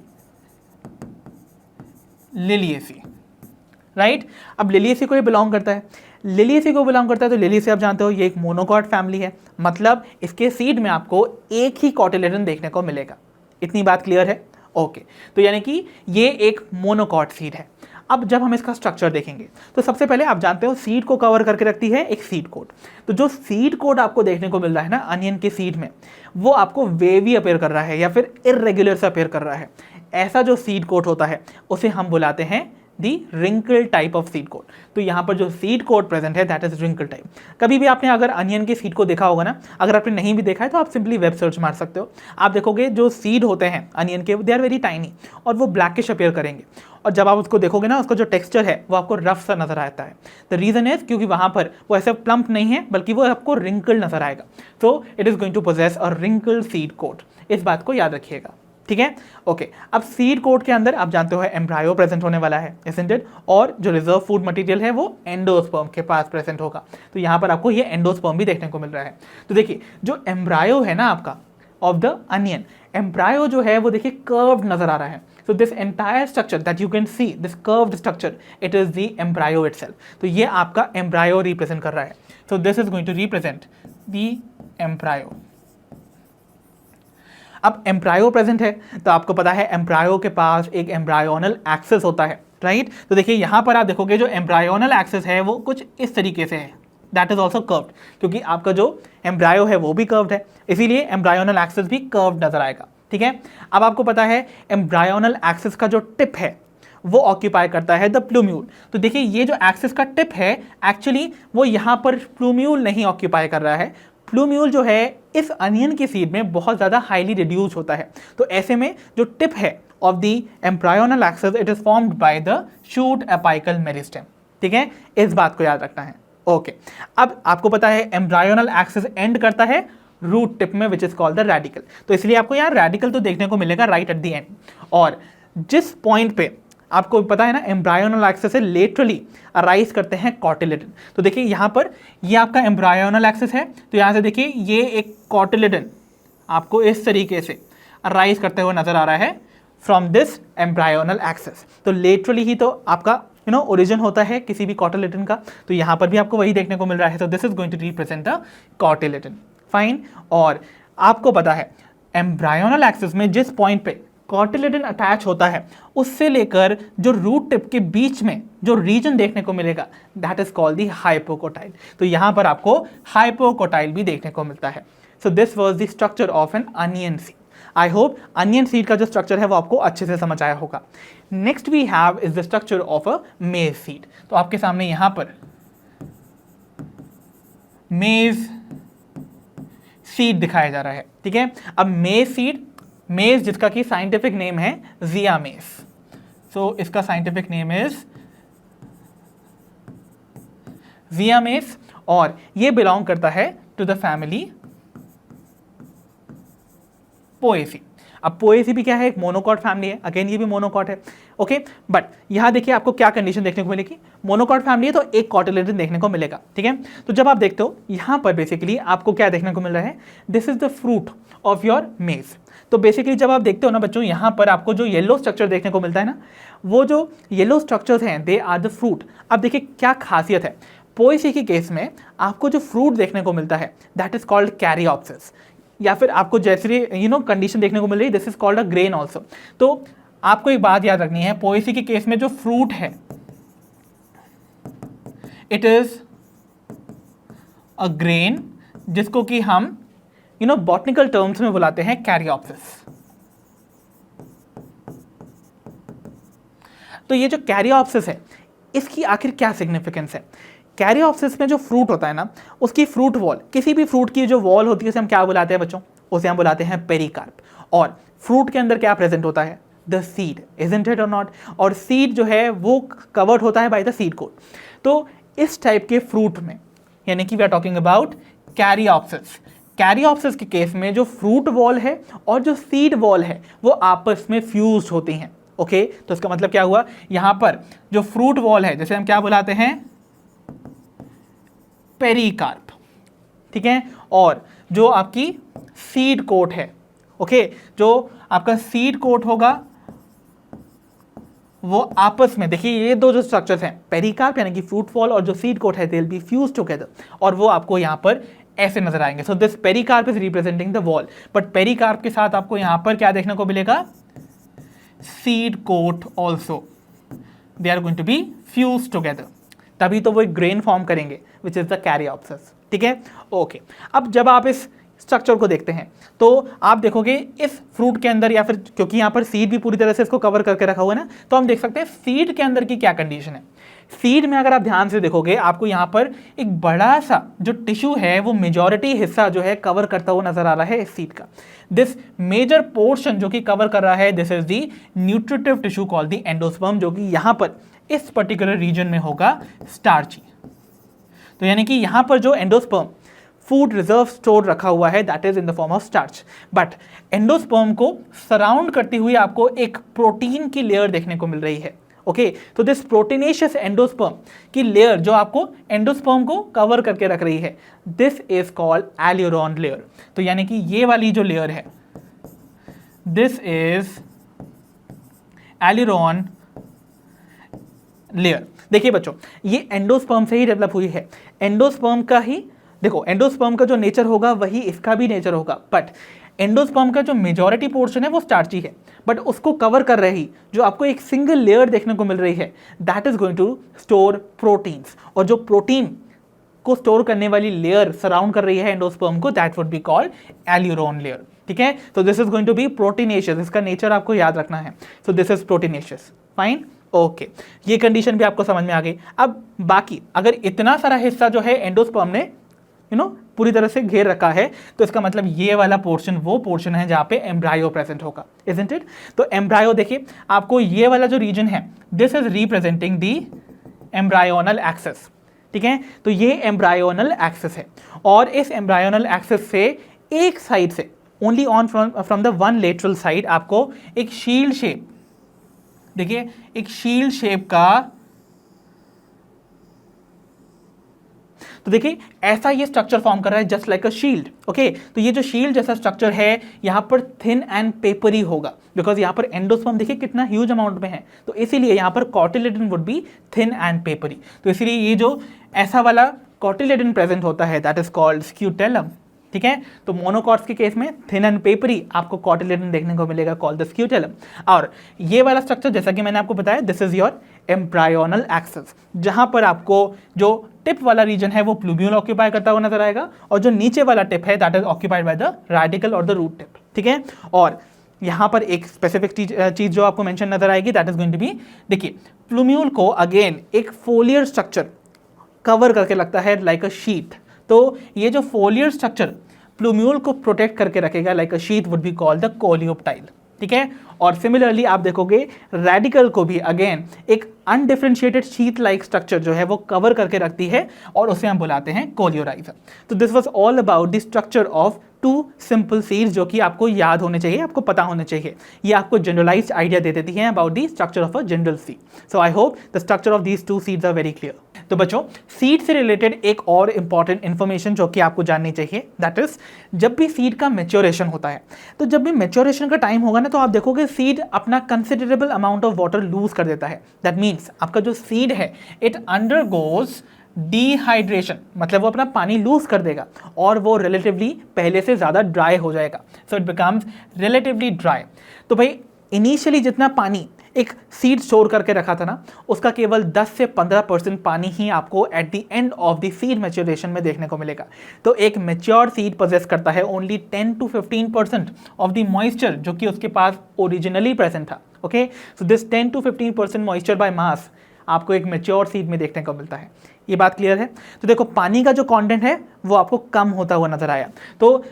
Liliaceae, right. अब लिलिएसी को ये बिलोंग करता है, लिलिएसी को बिलोंग करता है तो लिलिएसी आप जानते हो ये एक मोनोकॉट फैमिली है, मतलब इसके सीड में आपको एक ही कॉटिलेडन देखने को मिलेगा। इतनी बात क्लियर है, ओके। तो यानी कि ये एक मोनोकॉट सीड है। अब जब हम इसका स्ट्रक्चर देखेंगे तो सबसे पहले आप जानते हो सीड को कवर करके रखती है एक सीड कोट। तो जो सीड कोट आपको देखने को मिल रहा है ना अनियन के सीड में, वो आपको वेवी अपीयर कर रहा है या फिर इररेगुलर सा अपीयर कर रहा है। ऐसा जो सीड कोट होता है उसे हम बुलाते हैं the wrinkle type of seed coat. तो यहाँ पर जो सीड कोट प्रेजेंट है दैट इज रिंकल टाइप। कभी भी आपने अगर अनियन के सीड को देखा होगा ना, अगर आपने नहीं भी देखा है तो आप सिंपली वेब सर्च मार सकते हो, आप देखोगे जो सीड होते हैं अनियन के दे आर वेरी टाइनी और वो ब्लैकिश अपीयर करेंगे, और जब आप उसको देखोगे ना उसका जो टेक्सचर है वो आपको रफ सा नजर आता है। द रीजन इज क्योंकि वहाँ पर वो ऐसे प्लम्प नहीं है बल्कि वो आपको रिंकल नजर आएगा। So it is going to possess a wrinkle seed coat, इस बात को याद रखिएगा। ठीक है, ओके। अब सीड कोट के अंदर आप जानते हो एम्ब्रायो प्रेजेंट होने वाला है, isn't it? और जो रिजर्व फूड मटेरियल है वो एंडोस्पर्म के पास प्रेजेंट होगा। तो यहाँ पर आपको ये एंडोस्पर्म भी देखने को मिल रहा है। तो देखिए जो एम्ब्रायो है ना आपका ऑफ द अनियन, एम्ब्रायो जो है वो देखिए कर्व्ड नजर आ रहा है। So this entire structure that you can see, this curved structure, it is the embryo itself. तो ये आपका embryo represent कर रहा है। So this is going to represent the embryo. अब एम्ब्रायो प्रेजेंट है तो आपको पता है एम्ब्रायो के पास एक एम्ब्रायोनल एक्सेस होता है, राइट? तो देखिए यहाँ पर आप देखोगे जो एम्ब्रायोनल एक्सेस है वो कुछ इस तरीके से है, दैट इज ऑल्सो कर्व्ड, क्योंकि आपका जो एम्ब्रायो है वो भी कर्व्ड है, इसीलिए एम्ब्रायोनल एक्सेस भी कर्व्ड नजर आएगा, ठीक है। अब आपको पता है एम्ब्रायोनल एक्सेस का जो टिप है वो ऑक्यूपाई करता है द प्लूम्यूल। तो देखिए ये जो एक्सेस का टिप है एक्चुअली वो यहाँ पर प्लूम्यूल नहीं ऑक्यूपाई कर रहा है, प्लूम्यूल जो है इस अनियन की सीड में बहुत ज़्यादा हाईली रिड्यूस होता है। तो ऐसे में जो टिप है of the embryonal axis it is formed by the shoot apical meristem, ठीक है, इस बात को याद रखना है, ओके। अब आपको पता है एम्ब्रायोनल एक्सेस एंड करता है रूट टिप में which is called the radical. तो इसलिए आपको यार रेडिकल तो देखने को मिलेगा राइट एट द एंड, और जिस पॉइंट पे आपको पता है ना एम्ब्रायोनल एक्सेस से लेटरली अराइज करते हैं कॉटिलेडन। तो देखिए यहाँ पर ये आपका एम्ब्रायोनल एक्सेस है, तो यहाँ से देखिए ये एक कॉटिलेडन आपको इस तरीके से अराइज करते हुए नजर आ रहा है फ्रॉम दिस एम्ब्रायोनल एक्सेस। तो लेटरली ही तो आपका ओरिजिन होता है किसी भी कॉटिलेडन का, तो यहाँ पर भी आपको वही देखने को मिल रहा है। तो this is going to represent a cotyledon, fine. और आपको पता है एम्ब्रायोनल एक्सेस में जिस पॉइंट पे कॉटिलेडन अटैच होता है उससे लेकर जो रूट टिप के बीच में जो रीजन देखने को मिलेगा that is called the hypocotyl. तो यहां पर आपको हाइपोकोटाइल भी देखने को मिलता है। So this was the structure of N onion seed. I hope onion seed का जो स्ट्रक्चर है वो आपको अच्छे से समझ आया होगा। Next we have is the structure of a maize seed. तो आपके सामने यहां पर मेज सीड दिखाया जा रहा है, ठीक है। अब मेज सीड, मेज जिसका कि साइंटिफिक नेम है जिया मेज, सो इसका साइंटिफिक नेम इज जिया मेज, और ये बिलोंग करता है टू द फैमिली पोएसी। अब पोएसी भी क्या है, एक मोनोकॉट फैमिली है, अगेन ये भी मोनोकॉट है, ओके। बट यहां देखिए आपको क्या कंडीशन देखने को मिलेगी, मोनोकॉट फैमिली है तो एक कॉटिलेडन देखने को मिलेगा, ठीक है। तो जब आप देखते हो यहां पर बेसिकली आपको क्या देखने को मिल रहा है, this is the fruit of your मेज। तो बेसिकली जब आप देखते हो ना बच्चों, यहां पर आपको जो येलो स्ट्रक्चर देखने को मिलता है ना, वो जो येलो स्ट्रक्चर्स हैं दे आर द फ्रूट। अब देखिए क्या खासियत है, पोएसी के केस में आपको जो फ्रूट देखने को मिलता है दैट इज कॉल्ड कैरियोप्सिस, या फिर आपको जैसे कंडीशन देखने को मिल रही है this is called a grain also. तो आपको एक बात याद रखनी है, पोएसी के केस में जो फ्रूट है इट इज अ ग्रेन, जिसको कि हम बॉटनिकल टर्म्स में बुलाते हैं कैरियोप्सिस। तो ये जो कैरियोप्सिस है इसकी आखिर क्या सिग्निफिकेंस है? कैरियोप्सिस में जो फ्रूट होता है ना, उसकी फ्रूट वॉल, किसी भी फ्रूट की जो वॉल होती है उसे हम क्या बुलाते हैं बच्चों? उसे हम बुलाते हैं पेरिकार्प। और फ्रूट के अंदर क्या प्रेजेंट होता है? द सीड, इजंट इट और नॉट? और सीड जो है वो कवर्ड होता है बाय द सीड कोट। तो इस टाइप के फ्रूट में, यानी कि we are talking about caryopsis, caryopsis के केस में जो फ्रूट वॉल है और जो सीड वॉल है वो आपस में फ्यूज होती हैं, ओके। तो इसका मतलब क्या हुआ, यहां पर जो फ्रूट वॉल है जैसे हम क्या बुलाते हैं? पेरिकार्प, ठीक है। और जो आपकी सीड कोट है, ओके, जो आपका सीड कोट होगा वो आपस में, देखिए ये दो जो स्ट्रक्चर्स हैं, पेरिकार्प यानी कि फ्रूट वॉल और जो सीड कोट है they will be fuse together, और वो आपको यहां पर ऐसे नजर आएंगे। So this pericarp is representing the wall, but pericarp के साथ आपको यहां पर क्या देखने को मिलेगा? Seed coat also, they are going to be fuse together, तभी तो वो एक ग्रेन फॉर्म करेंगे विच इज द कैरियोप्सिस, ठीक है, ओके। अब जब आप इस स्ट्रक्चर को देखते हैं तो आप देखोगे इस फ्रूट के अंदर, या फिर क्योंकि यहाँ पर सीड भी पूरी तरह से इसको कवर करके रखा हुआ है ना, तो हम देख सकते हैं सीड के अंदर की क्या कंडीशन है। सीड में अगर आप ध्यान से देखोगे आपको यहाँ पर एक बड़ा सा जो टिश्यू है वो मेजॉरिटी हिस्सा जो है कवर करता हुआ नजर आ रहा है इस सीड का। दिस मेजर पोर्शन जो कि कवर कर रहा है this is the nutritive tissue called the endosperm, जो कि यहाँ पर इस पर्टिकुलर रीजन में होगा स्टार्ची। तो यानी कि यहाँ पर जो एंडोस्पर्म फूड रिजर्व स्टोर रखा हुआ है, that is in the form of starch. But endosperm को सराउंड करती हुई आपको एक प्रोटीन की लेयर देखने को मिल रही है। ओके, तो दिस प्रोटीनेशियस एंडोस्पर्म की लेयर जो आपको एंडोस्पर्म को कवर करके रख रही है, this is called aleurone layer. तो यानी कि ये वाली जो लेयर है, दिस इज एल्यूरोन लेयर। देखिए बच्चों, ये एंडोस्पर्म से ही डेवलप हुई है। एंडोस्पर्म का ही देखो, एंडोस्पर्म का जो नेचर होगा वही इसका भी नेचर होगा, बट एंडोस्पर्म का जो मेजॉरिटी पोर्शन है वो स्टार्ची है, बट उसको कवर कर रही जो आपको एक सिंगल लेयर देखने को मिल रही है, that is going to store proteins. और जो प्रोटीन को स्टोर करने वाली लेयर सराउंड कर रही है एंडोस्पर्म को, that would be called aleurone layer. ठीक है, तो this is going to be proteinaceous, इसका नेचर आपको याद रखना है। So this is proteinaceous, fine, okay, ये कंडीशन भी आपको समझ में आ गई। अब बाकी अगर इतना सारा हिस्सा जो है एंडोस्पर्म ने पूरी तरह से घेर रखा है, तो इसका मतलब ये वाला पोर्शन वो पोर्शन है जहां पे एम्ब्रायो प्रेजेंट होगा, इजंट इट? तो एम्ब्रायो देखिए, आपको ये वाला जो रीजन है, this is representing the embryonal axis. ठीक है, तो ये एम्ब्रायोनल एक्सेस है, और इस एम्ब्रायोनल एक्सेस से एक साइड से only on from the one lateral side आपको एक शील्ड शेप, देखिए एक शील्ड शेप का, तो देखिए ऐसा ये स्ट्रक्चर फॉर्म कर रहा है just like a shield. Okay, तो ये जो शील्ड जैसा स्ट्रक्चर है यहां पर थिन एंड पेपरी होगा, बिकॉज यहां पर एंडोस्पर्म देखिए कितना ह्यूज अमाउंट में है, तो इसीलिए यहां पर cotyledon would be thin and peppery. तो इसीलिए ये जो ऐसा वाला कॉटिलेडन प्रेजेंट होता है, दैट इज कॉल्ड स्क्यूटेलम। ठीक है, तो मोनोकॉट्स के केस में थिन एंड पेपरी आपको कॉटिलेडन देखने को मिलेगा, कॉल्ड द स्क्यूटेलम। और ये वाला स्ट्रक्चर जैसा कि मैंने आपको बताया, दिस इज योर एम्ब्रायोनल एक्सेस, जहां पर आपको जो टिप वाला रीजन है वो प्लूम्यूल ऑक्यूपाई करता हुआ नजर आएगा, और जो नीचे वाला टिप है that is occupied by the radical और द रूट टिप। ठीक है, और यहां पर एक स्पेसिफिक चीज जो आपको मेंशन नजर आएगी, that is going to be, देखिए प्लूम्यूल को अगेन एक फोलियर स्ट्रक्चर कवर करके लगता है लाइक अ शीट। तो ये जो फोलियर स्ट्रक्चर प्लूम्यूल को प्रोटेक्ट करके रखेगा like a sheet would be called the coleoptile. ठीक है, और सिमिलरली आप देखोगे रेडिकल को भी अगेन एक अनडिफरेंशिएटेड शीट लाइक स्ट्रक्चर जो है वो कवर करके रखती है, और उसे हम बुलाते हैं कोलियोराइजर। तो this was all about the structure of two simple seeds, जो कि आपको याद होने चाहिए, आपको पता होने चाहिए। ये आपको जनरलाइज्ड आइडिया दे देती है about the structure of a general seed. So I hope the structure of these two seeds are very clear. तो बच्चों, सीड से रिलेटेड एक और इंपॉर्टेंट इन्फॉर्मेशन जो कि आपको जाननी चाहिए, दैट इज जब भी सीड का मैच्योरेशन होता है, तो जब भी मैच्योरेशन का टाइम होगा ना, तो आप देखोगे सीड अपना considerable amount of water lose कर देता है। दैट मीन्स आपका जो सीड है इट अंडरगोज डिहाइड्रेशन, मतलब वो अपना पानी लूज कर देगा और वो रिलेटिवली पहले से ज़्यादा ड्राई हो जाएगा। So it becomes relatively dry. तो भाई इनिशियली जितना पानी एक सीड स्टोर करके रखा था ना, उसका केवल 10 से 15% पानी ही आपको eight the end of the seed maturation में देखने को मिलेगा। तो एक मैच्योर सीड पोजेस करता है only 10 to 15% of the moisture जो कि उसके पास ओरिजिनली प्रेजेंट था। Okay, so this 10 to 15% moisture by mass आपको एक मैच्योर सीड में देखने को मिलता है। ये बात क्लियर है? तो देखो पानी का जो कंटेंट है वो आपको कम होता हुआ नजर आया। तो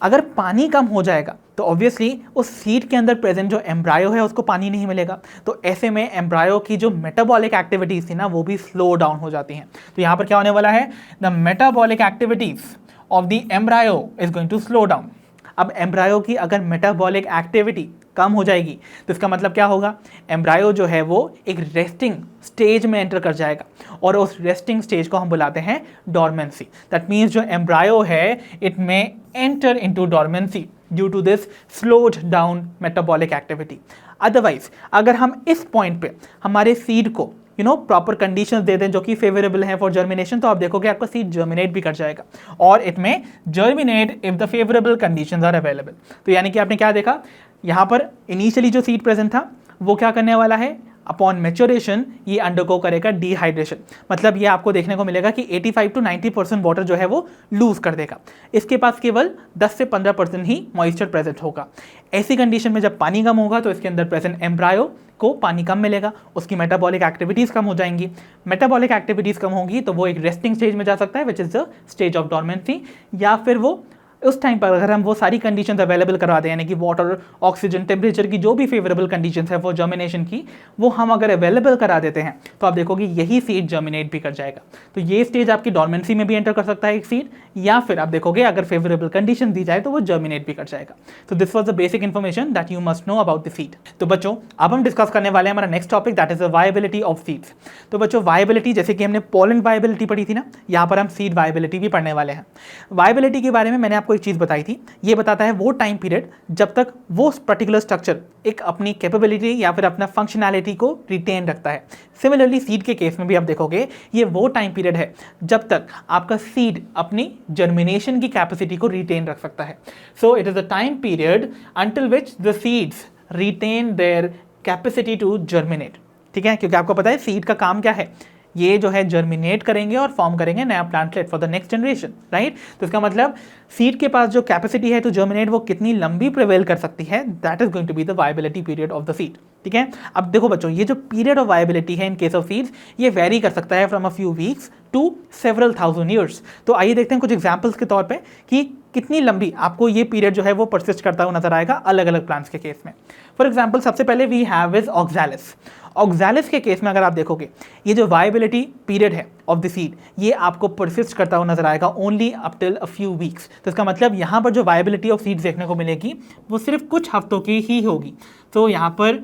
अगर पानी कम हो जाएगा तो ऑब्वियसली उस सीड के अंदर प्रेजेंट जो एम्ब्रायो है उसको पानी नहीं मिलेगा। तो ऐसे में एम्ब्रायो की जो मेटाबॉलिक एक्टिविटीज थी ना वो भी स्लो डाउन हो जाती हैं। तो यहाँ पर क्या होने वाला है, the metabolic activities of the embryo is going to slow down. अब एम्ब्रायो की अगर मेटाबॉलिक एक्टिविटी कम हो जाएगी तो इसका मतलब क्या होगा, एम्ब्रायो जो है वो एक रेस्टिंग स्टेज में एंटर कर जाएगा, और उस रेस्टिंग स्टेज को हम बुलाते हैं डॉर्मेंसी। दैट मीन्स जो एम्ब्रायो है it may enter into dormancy due to this slowed down metabolic activity. Otherwise अगर हम इस पॉइंट पे हमारे सीड को प्रॉपर कंडीशंस दे दें जो कि फेवरेबल हैं फॉर जर्मिनेशन, तो आप देखोगे आपका सीड जर्मिनेट भी कर जाएगा, और it may germinate if the favourable conditions are available. तो यानी कि आपने क्या देखा, यहाँ पर इनिशियली जो सीड प्रेजेंट था वो क्या करने वाला है, अपॉन मैच्योरेशन ये अंडरगो करेगा डिहाइड्रेशन। मतलब ये आपको देखने को मिलेगा कि 85 to 90% वाटर जो है वो लूज कर देगा। इसके पास केवल 10 से 15% ही मॉइस्चर प्रेजेंट होगा। ऐसी कंडीशन में जब पानी कम होगा तो इसके अंदर प्रेजेंट एम्ब्रायो को पानी कम मिलेगा, उसकी मेटाबॉलिक एक्टिविटीज़ कम हो जाएंगी। मेटाबॉलिक एक्टिविटीज़ कम होंगी तो वो एक रेस्टिंग स्टेज में जा सकता है which is the stage of dormancy, या फिर वो उस टाइम पर अगर हम वो सारी कंडीशंस अवेलेबल करवा दें, यानी कि वाटर, ऑक्सीजन, टेम्परेचर की जो भी फेवरेबल कंडीशंस है फॉर जर्मिनेशन की, वो हम अगर अवेलेबल करा देते हैं तो आप देखोगे यही सीड जर्मिनेट भी कर जाएगा। तो ये स्टेज आपकी डॉर्मेंसी में भी एंटर कर सकता है एक सीड, या फिर आप देखोगे अगर फेवरेबल कंडीशन दी जाए तो वो जर्मिनेट भी कर जाएगा। तो this was the basic information that you must know about the seed. तो बच्चों अब हम डिस्कस करने वाले हैं हमारा next topic, that is the viability of seeds. तो बच्चों वायबिलिटी, जैसे कि हमने पोलन वायबिलिटी पढ़ी थी ना, यहाँ पर हम सीड वायबिलिटी भी पढ़ने वाले हैं। वायबिलिटी के बारे में मैंने आपको एक चीज़ बताई थी, ये बताता है वो टाइम पीरियड जब तक वो पर्टिकुलर स्ट्रक्चर एक अपनी कैपेबिलिटी या फिर अपना फंक्शनैलिटी को रिटेन रखता है। सिमिलरली सीड के केस में भी आप देखोगे ये वो टाइम पीरियड है जब तक आपका सीड अपनी जर्मिनेशन की कैपेसिटी को रिटेन रख सकता है। So it is a time period until which the seeds retain their capacity to germinate. ठीक है, क्योंकि आपको पता है सीड का काम क्या है, ये जो है जर्मिनेट करेंगे और फॉर्म करेंगे नया plantlet for the next generation, right. तो इसका मतलब सीड के पास जो कैपेसिटी है टू जर्मिनेट वो कितनी लंबी प्रिवेल कर सकती है, that is going to be the viability period of the seed. ठीक है, अब देखो बच्चों ये जो पीरियड ऑफ वायबिलिटी है इन केस ऑफ सीड्स ये वेरी कर सकता है from a few weeks to several thousand years. तो आइए देखते हैं कुछ एग्जाम्पल्स के तौर पे कि कितनी लंबी आपको ये पीरियड जो है वो परसिस्ट करता हुआ नजर आएगा अलग अलग प्लांट्स के केस में। फॉर एग्जाम्पल सबसे पहले we have is oxalis. Oxalis के केस में अगर आप देखोगे ये जो वायबिलिटी पीरियड है ऑफ द सीड ये आपको परसिस्ट करता हुआ नजर आएगा only up till a few weeks. तो इसका मतलब यहाँ पर जो वायबिलिटी ऑफ सीड्स देखने को मिलेगी वो सिर्फ कुछ हफ्तों की ही होगी। तो यहाँ पर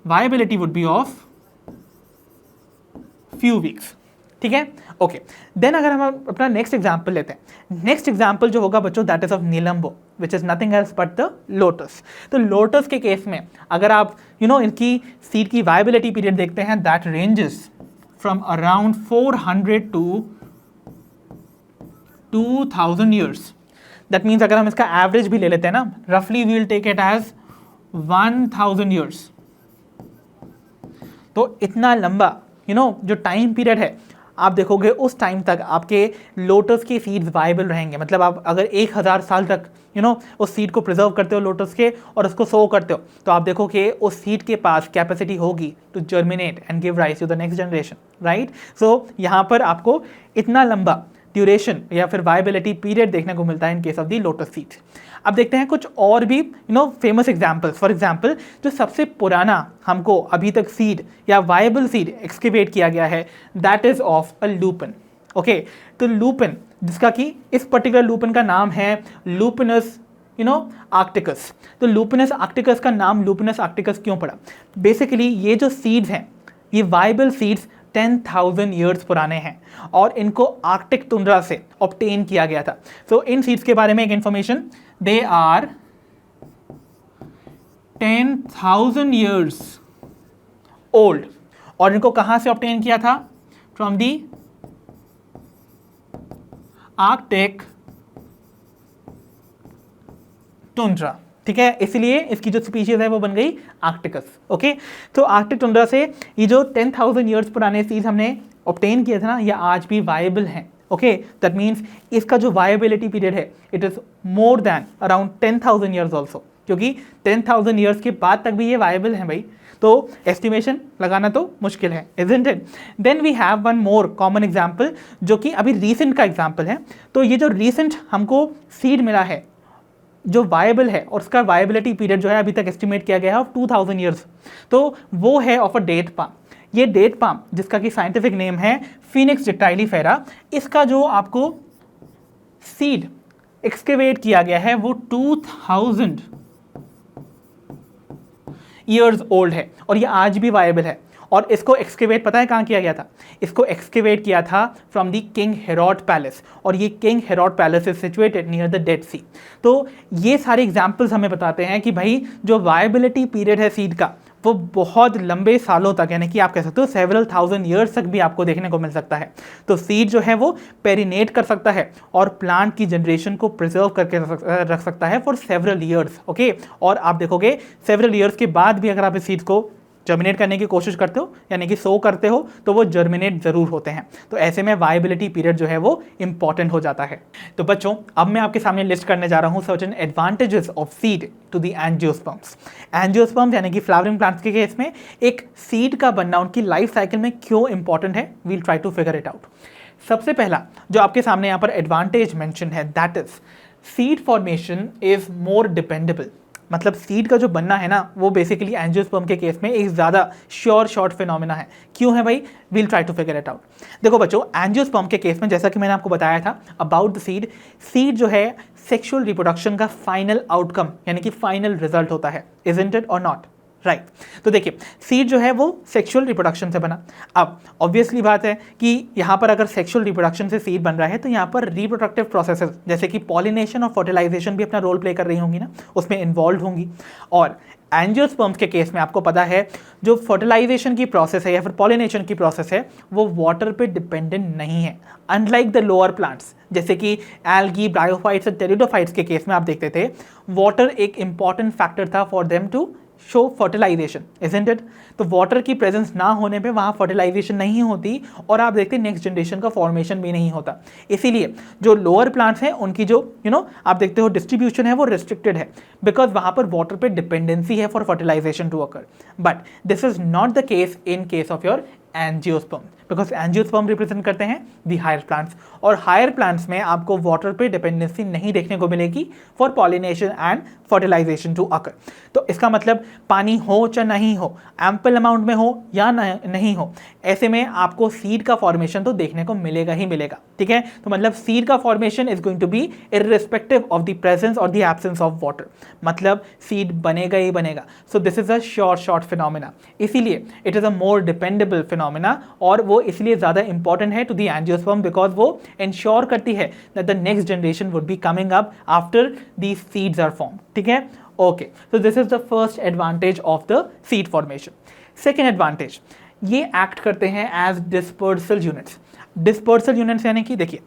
viability would be of few weeks. ठीक है, ओके। देन अगर हम अपना नेक्स्ट एग्जाम्पल लेते हैं, नेक्स्ट एग्जाम्पल जो होगा बच्चों that is of Nelumbo which is nothing else but the lotus. तो लोटस के केस में अगर आप इनकी सीड की वायबिलिटी पीरियड देखते हैं that ranges from around 400 to 2000 years. That means अगर हम इसका एवरेज भी ले लेते हैं ना, रफली we will take it as 1000 years. तो इतना लंबा जो टाइम पीरियड है आप देखोगे उस टाइम तक आपके लोटस के सीड्स वायबल रहेंगे। मतलब आप अगर 1000 साल तक उस सीड को प्रिजर्व करते हो लोटस के और उसको सो करते हो तो आप देखो कि उस सीड के पास कैपेसिटी होगी to germinate and give rise to the next generation, right. So यहाँ पर आपको इतना लंबा ड्यूरेशन या फिर वायबिलिटी पीरियड देखने को मिलता है in case of the lotus seed. अब देखते हैं कुछ और भी फेमस एग्जाम्पल्स। फॉर एग्जाम्पल जो सबसे पुराना हमको अभी तक सीड या वायबल सीड एक्सकेवेट किया गया है that is of a lupin. Okay, तो लूपिन जिसका कि इस पर्टिकुलर लूपिन का नाम है लूपिनस आर्क्टिकस। तो लूपिनस आर्क्टिकस का नाम लूपिनस आर्क्टिकस क्यों पड़ा? बेसिकली ये जो सीड्स हैं ये वायबल सीड्स 10,000 ईयर्स पुराने हैं और इनको आर्कटिक टुंड्रा से ऑब्टेन किया गया था। सो इन सीड्स के बारे में एक information, they are 10,000 years old और इनको कहां से ऑब्टेन किया था? From the Arctic tundra. ठीक है, इसलिए इसकी जो स्पीशीज है वो बन गई आर्कटिकस। ओके, तो आर्कटिक टुंड्रा से ये जो 10,000 ईयर्स पुराने सीड्स हमने ऑब्टेन किए थे ना ये आज भी वायबल हैं। ओके, दैट मीन्स इसका जो वायबिलिटी पीरियड है it is more than around 10,000 years also, क्योंकि 10,000 ईयर्स के बाद तक भी ये वायबल हैं भाई। तो एस्टिमेशन लगाना तो मुश्किल है, isn't it? Then we have one more common example जो कि अभी रिसेंट का एग्जाम्पल है। तो ये जो रिसेंट हमको सीड मिला है जो वायबल है और उसका वायबिलिटी पीरियड जो है अभी तक एस्टिमेट किया गया है ऑफ 2000 ईयर्स, तो वो है ऑफ अ डेट पाम। ये डेट पाम जिसका कि साइंटिफिक नेम है फिनिक्स डिक्टाइलीफेरा, इसका जो आपको सीड एक्सकेवेट किया गया है वो 2000 ईयर्स ओल्ड है और ये आज भी वायबल है। और इसको एक्सकेवेट पता है कहाँ किया गया था? इसको एक्सकेवेट किया था from the king Herod palace और ये king Herod palace is situated near the Dead Sea. तो ये सारे एग्जाम्पल्स हमें बताते हैं कि भाई जो वायबिलिटी पीरियड है सीड का वो बहुत लंबे सालों तक, यानी कि आप कह सकते हो सेवरल थाउजेंड ईयर्स तक भी आपको देखने को मिल सकता है। तो सीड जो है वो पेरिनेट कर सकता है और प्लांट की जनरेशन को प्रिजर्व करके रख सकता है फॉर सेवरल ईयर्स। ओके, और आप देखोगे सेवरल ईयर्स के बाद भी अगर आप इस सीड को जर्मिनेट करने की कोशिश करते हो यानी कि सो करते हो तो वो जर्मिनेट जरूर होते हैं। तो ऐसे में वायबिलिटी पीरियड जो है वो इंपॉर्टेंट हो जाता है। तो बच्चों अब मैं आपके सामने लिस्ट करने जा रहा हूं certain advantages of seed to the angiosperms. Angiosperms यानी कि फ्लावरिंग प्लांट्स के केस में एक सीड का बनना उनकी लाइफ साइकिल में क्यों इंपॉर्टेंट है, we will try to figure it out. सबसे पहला जो आपके सामने यहाँ पर एडवांटेज मेंशन है that is seed formation is more dependable, मतलब सीड का जो बनना है ना वो बेसिकली एंजियोस्पर्म के केस में एक ज़्यादा श्योर शॉर्ट फिनोमिना है। क्यों है भाई? We'll try to figure it out. देखो बच्चों, एंजियोस्पर्म के केस में जैसा कि मैंने आपको बताया था अबाउट द सीड, सीड जो है सेक्सुअल रिप्रोडक्शन का फाइनल आउटकम यानी कि फाइनल रिजल्ट होता है, इजंट इट और नॉट? राइट। तो देखिए, सीड जो है वो सेक्सुअल रिप्रोडक्शन से बना। अब ऑब्वियसली बात है कि यहाँ पर अगर सेक्सुअल रिप्रोडक्शन से सीड बन रहा है तो यहाँ पर रिप्रोडक्टिव प्रोसेसेस जैसे कि पॉलिनेशन और फर्टिलाइजेशन भी अपना रोल प्ले कर रही होंगी ना, उसमें इन्वॉल्व होंगी। और एंजियोस्पर्म्स के केस में आपको पता है जो फर्टिलाइजेशन की प्रोसेस है या फिर पॉलिनेशन की प्रोसेस है वो वाटर पे डिपेंडेंट नहीं है, अनलाइक द लोअर प्लांट्स जैसे कि एल्गी, ब्रायोफाइट्स और टेरिडोफाइट्स के केस में आप देखते थे वाटर एक इंपॉर्टेंट फैक्टर था for them to show fertilization, isn't it? तो वाटर की प्रेजेंस ना होने पे वहाँ फर्टिलाइजेशन नहीं होती और आप देखते नेक्स्ट जनरेशन का फॉर्मेशन भी नहीं होता। इसीलिए जो लोअर प्लांट्स हैं उनकी जो आप देखते हो डिस्ट्रीब्यूशन है वो रिस्ट्रिक्टेड है बिकॉज वहाँ पर वाटर पे डिपेंडेंसी है for fertilization to occur. But this is not the case in case of your angiosperm because angiosperm represent करते हैं दी हायर प्लांट्स और हायर प्लांट्स में आपको वाटर पे डिपेंडेंसी नहीं देखने को मिलेगी for pollination and fertilization to occur. तो इसका मतलब पानी हो चाहे नहीं हो, एम्पल अमाउंट में हो या नहीं हो, ऐसे में आपको सीड का फॉर्मेशन तो देखने को मिलेगा ही मिलेगा। ठीक है, तो मतलब सीड का formation is going to be irrespective of the presence और द एब्सेंस ऑफ वाटर, मतलब सीड बनेगा ही बनेगा। So this is a short phenomena, इसीलिए it is a more dependable phenomena और वो इसलिए ज़्यादा इंपॉर्टेंट है टू द एंजियोस्पर्म बिकॉज वो इंश्योर करती है that the next generation would be coming up after the seeds are form. ठीक है, okay. So this is the first advantage of the seed formation. Second advantage, ये एक्ट करते हैं as dispersal units. Dispersal units यानी कि देखिए,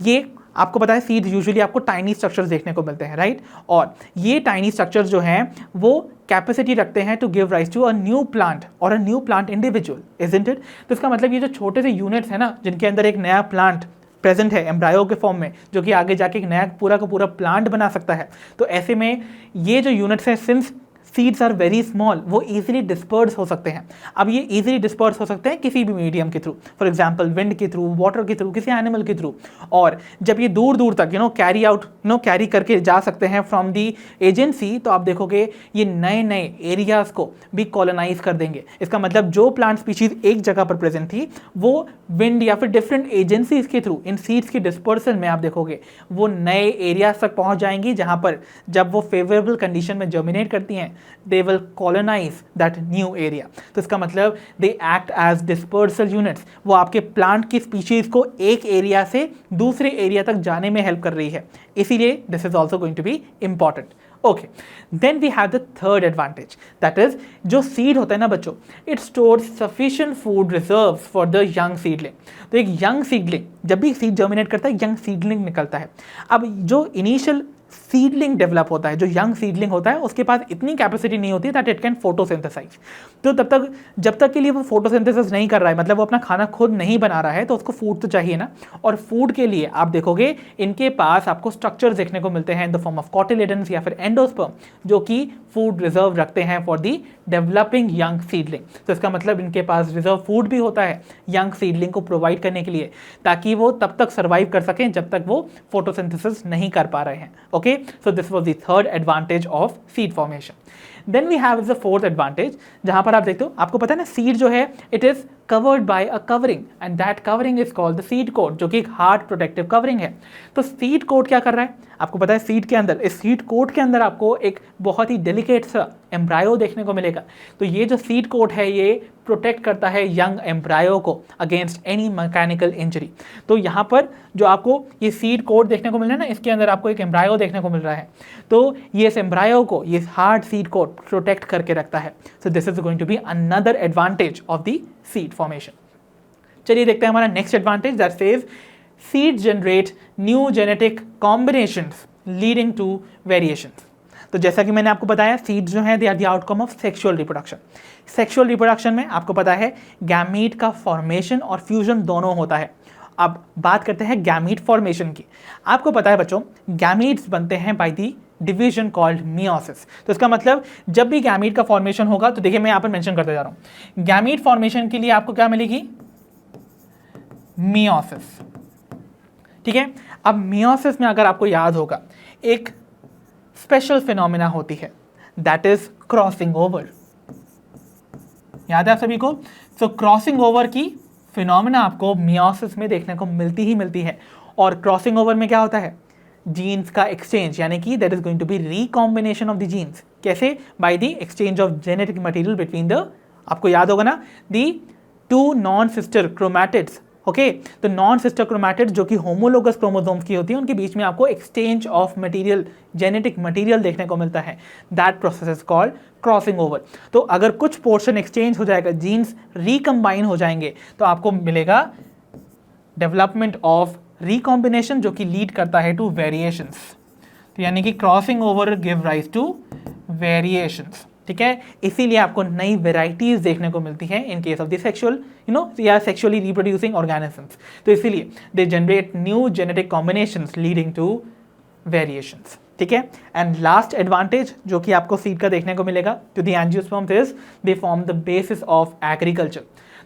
ये आपको पता है सीड यूजुअली आपको टाइनी स्ट्रक्चर्स देखने को मिलते हैं, राइट? और ये टाइनी स्ट्रक्चर्स जो हैं वो कैपेसिटी रखते हैं to give rise to a new plant और a new plant individual, isn't it? तो इसका मतलब ये जो छोटे से यूनिट्स हैं ना जिनके अंदर एक नया प्लांट प्रेजेंट है एम्ब्रायो के फॉर्म में जो कि आगे जाके एक नया पूरा का पूरा प्लांट बना सकता है, तो ऐसे में ये जो यूनिट्स हैं since seeds are very small वो इजीली डिस्पर्स हो सकते हैं। अब ये इजीली डिस्पर्स हो सकते हैं किसी भी मीडियम के थ्रू, फॉर एग्जांपल विंड के थ्रू, वाटर के थ्रू, किसी एनिमल के थ्रू। और जब ये दूर दूर तक कैरी करके जा सकते हैं फ्रॉम दी एजेंसी, तो आप देखोगे ये नए नए एरियाज को भी कॉलोनाइज कर देंगे। इसका मतलब जो प्लांट स्पीशीज एक जगह पर प्रेजेंट थी वो विंड या फिर डिफरेंट एजेंसीज के थ्रू इन सीड्स की डिस्पर्सन में आप देखोगे वो नए एरियाज तक पहुंच जाएंगी जहां पर जब वो फेवरेबल कंडीशन में जर्मिनेट करती हैं they will colonize that new area। तो इसका मतलब they act as dispersal units, वो आपके प्लांट की स्पीशीज को एक एरिया से दूसरे एरिया तक जाने में हेल्प कर रही है, इसीलिए this is also going to be important। Okay, then we have the third advantage, that is जो सीड होता है ना बच्चों, it stores sufficient food reserves for the young seedling. तो एक यंग सीडलिंग जब भी सीड जर्मिनेट करता है यंग सीडलिंग निकलता है। अब जो इनिशियल सीडलिंग डेवलप होता है, जो यंग सीडलिंग होता है, उसके पास इतनी कैपेसिटी नहीं होती दैट इट कैन फोटोसिंथेसाइज। तो जब तक के लिए वो फोटोसिंथेसिस नहीं कर रहा है, मतलब वो अपना खाना खुद नहीं बना रहा है, तो उसको फूड तो चाहिए ना। और फूड के लिए आप देखोगे इनके पास आपको स्ट्रक्चर देखने को मिलते हैं in the form of cotyledons या फिर एंडोस्पर्म, जो कि फूड रिजर्व रखते हैं for the developing young seedling. तो इसका मतलब इनके पास रिजर्व फूड भी होता है यंग सीडलिंग को प्रोवाइड करने के लिए, ताकि वो तब तक सर्वाइव कर सकें जब तक वो फोटोसिंथेसिस नहीं कर पा रहे हैं। Okay, so this was the third advantage of seed formation. Then we have the fourth advantage, जहां पर आप देखते हो, आपको पता है ना सीड जो है it is covered by a covering and that covering is called the seed coat, जो कि एक हार्ड प्रोटेक्टिव कवरिंग है। तो सीड कोट क्या कर रहा है, आपको पता है सीड के अंदर, इस सीड कोट के अंदर आपको एक बहुत ही डेलिकेट सा एम्ब्रायो देखने को मिलेगा। तो ये जो सीड कोट है ये प्रोटेक्ट करता है यंग एम्ब्रायो को अगेंस्ट एनी मैकेनिकल इंजरी। तो यहाँ पर जो आपको ये सीड कोट देखने को मिल रहा है ना, इसके अंदर आपको एक एम्ब्रायो देखने को मिल रहा है, तो ये इस एम्ब्रायो को ये हार्ड सीड कोट प्रोटेक्ट करके रखता है। So this is going to be another advantage of the seed formation. चलिए देखते हैं हमारा next advantage, that says seeds generate new genetic combinations leading to variations। तो जैसा कि मैंने आपको बताया सीड्स जो हैं they are the outcome of sexual reproduction. Sexual reproduction में आपको पता है गैमीट का फॉर्मेशन और फ्यूजन दोनों होता है। अब बात करते हैं गैमीट फॉर्मेशन की। आपको पता है बच्चों गैमीट्स बनते हैं by the division called meiosis. तो इसका मतलब जब भी गैमीट का फॉर्मेशन होगा, तो देखिए मैं यहाँ पर मेंशन करते जा रहा हूँ, गैमीट फॉर्मेशन के लिए आपको क्या मिलेगी, मियोसिस। ठीक है। अब मियोसिस में अगर आपको याद होगा एक स्पेशल फिनोमिना होती है, दैट इज क्रॉसिंग ओवर। याद है आप सभी को? सो क्रॉसिंग ओवर की फिनोमिना आपको मियोसिस में देखने को मिलती ही मिलती है। और क्रॉसिंग ओवर में क्या होता है? जीन्स का एक्सचेंज, यानी कि there is going to be recombination of the genes. कैसे? By the exchange of genetic material between the, आपको याद होगा ना, the two non sister chromatids. Okay, तो नॉन सिस्टर क्रोमैटिड्स जो कि होमोलोगस क्रोमोसोम्स की होती है, उनके बीच में आपको exchange of material, genetic material देखने को मिलता है। That process is called crossing over. तो अगर कुछ पोर्शन एक्सचेंज हो जाएगा, जीन्स रिकम्बाइन हो जाएंगे, तो आपको मिलेगा डेवलपमेंट ऑफ रिकॉम्बिनेशन, जो कि लीड करता है टू वेरिएशंस। तो यानी कि crossing over give rise to variations. ठीक है, इसीलिए आपको नई वेराइटीज देखने को मिलती है in case of the sexual या सेक्सुअली रिप्रोड्यूसिंग ऑर्गेनिजम्स। तो इसीलिए they generate new genetic combinations leading to variations. ठीक है, एंड लास्ट एडवांटेज जो कि आपको सीड का देखने को मिलेगा to the angiosperms is they form the basis of agriculture.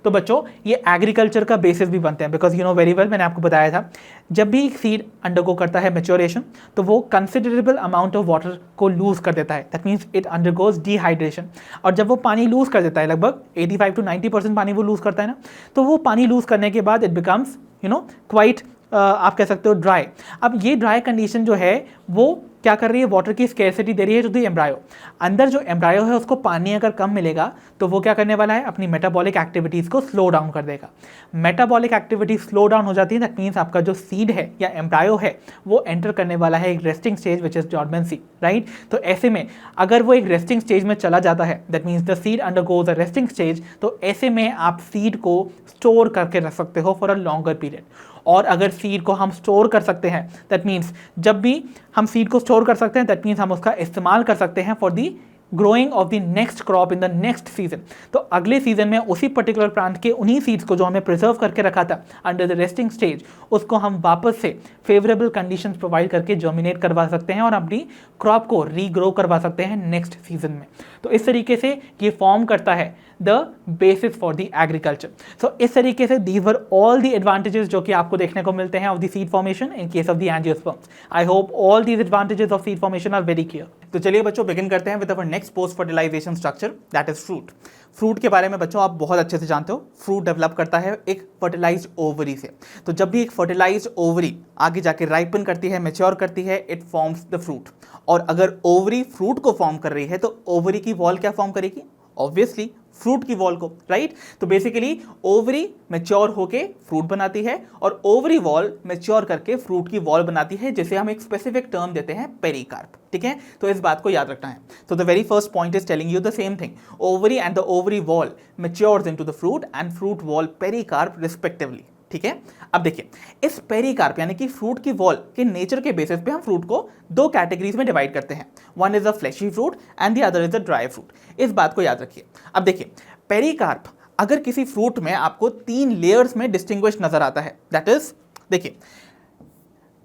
तो बच्चों ये एग्रीकल्चर का बेसिस भी बनते हैं, because you know very well, मैंने आपको बताया था जब भी सीड अंडरगो करता है मैच्योरेशन, तो वो कंसिडरेबल अमाउंट ऑफ वाटर को लूज कर देता है। That means it undergoes dehydration. और जब वो पानी लूज कर देता है, लगभग 85 to 90% पानी वो लूज करता है ना, तो वो पानी लूज करने के बाद इट बिकम्स क्वाइट, आप कह सकते हो ड्राई। अब ये ड्राई कंडीशन जो है वो क्या कर रही है? वाटर की स्कैरसिटी दे रही है टू द एम्ब्रायो। अंदर जो एम्ब्रायो है उसको पानी अगर कम मिलेगा तो वो क्या करने वाला है? अपनी मेटाबॉलिक एक्टिविटीज़ को स्लो डाउन कर देगा। मेटाबॉलिक एक्टिविटी स्लो डाउन हो जाती है, दैट मीन्स आपका जो सीड है या एम्ब्रायो है वो एंटर करने वाला है एक resting stage which is dormancy, right. तो ऐसे में अगर वो एक रेस्टिंग स्टेज में चला जाता है, that means the seed undergoes a resting stage, तो ऐसे में आप सीड को स्टोर करके रख सकते हो फॉर अ लॉन्गर पीरियड। और अगर सीड को हम स्टोर कर सकते हैं, दैट मीन्स जब भी हम सीड को स्टोर कर सकते हैं, दैट मीन्स हम उसका इस्तेमाल कर सकते हैं for the growing of the next crop in the next season. तो अगले सीजन में उसी पर्टिकुलर प्लांट के उन्हीं सीड्स को जो हमें प्रिजर्व करके रखा था अंडर द रेस्टिंग स्टेज, उसको हम वापस से फेवरेबल कंडीशंस प्रोवाइड करके जर्मिनेट करवा सकते हैं और अपनी क्रॉप को रीग्रो करवा सकते हैं नेक्स्ट सीजन में। तो इस तरीके से ये फॉर्म करता है the basis for the agriculture. सो इस तरीके से these were all the advantages जो कि आपको देखने को मिलते हैं of the seed formation in case of the angiosperms. I hope all these advantages of seed formation are very clear. तो चलिए बच्चों बिगिन करते हैं with our next post fertilization structure, that is fruit. Fruit के बारे में बच्चों आप बहुत अच्छे से जानते हो, फ्रूट डेवलप करता है एक फर्टिलाइज्ड ओवरी से। तो जब भी एक फर्टिलाइज्ड ओवरी आगे जाके राइपन करती है, मैच्योर करती है, इट फॉर्म्स द फ्रूट। और अगर ओवरी फ्रूट को फॉर्म कर रही है तो ओवरी की वॉल क्या फॉर्म करेगी? ऑब्वियसली फ्रूट की वॉल को, राइट। तो बेसिकली ओवरी मैच्योर होके फ्रूट बनाती है और ओवरी वॉल मैच्योर करके फ्रूट की वॉल बनाती है, जिसे हम एक स्पेसिफिक टर्म देते हैं पेरिकार्प। ठीक है, तो इस बात को याद रखना है। तो the very first point is telling you the same thing, ovary and the ovary wall matures into the fruit and fruit wall pericarp respectively. ठीक है, अब देखिए इस पेरिकार्प यानी कि फ्रूट की वॉल के नेचर के बेसिस पे हम फ्रूट को दो कैटेगरीज में डिवाइड करते हैं। One is a fleshy fruit and the other is a dry fruit. इस बात को याद रखिए। अब देखिए पेरिकार्प अगर किसी फ्रूट में आपको 3 लेयर्स में डिस्टिंग्विश नजर आता है, दैट इज देखिए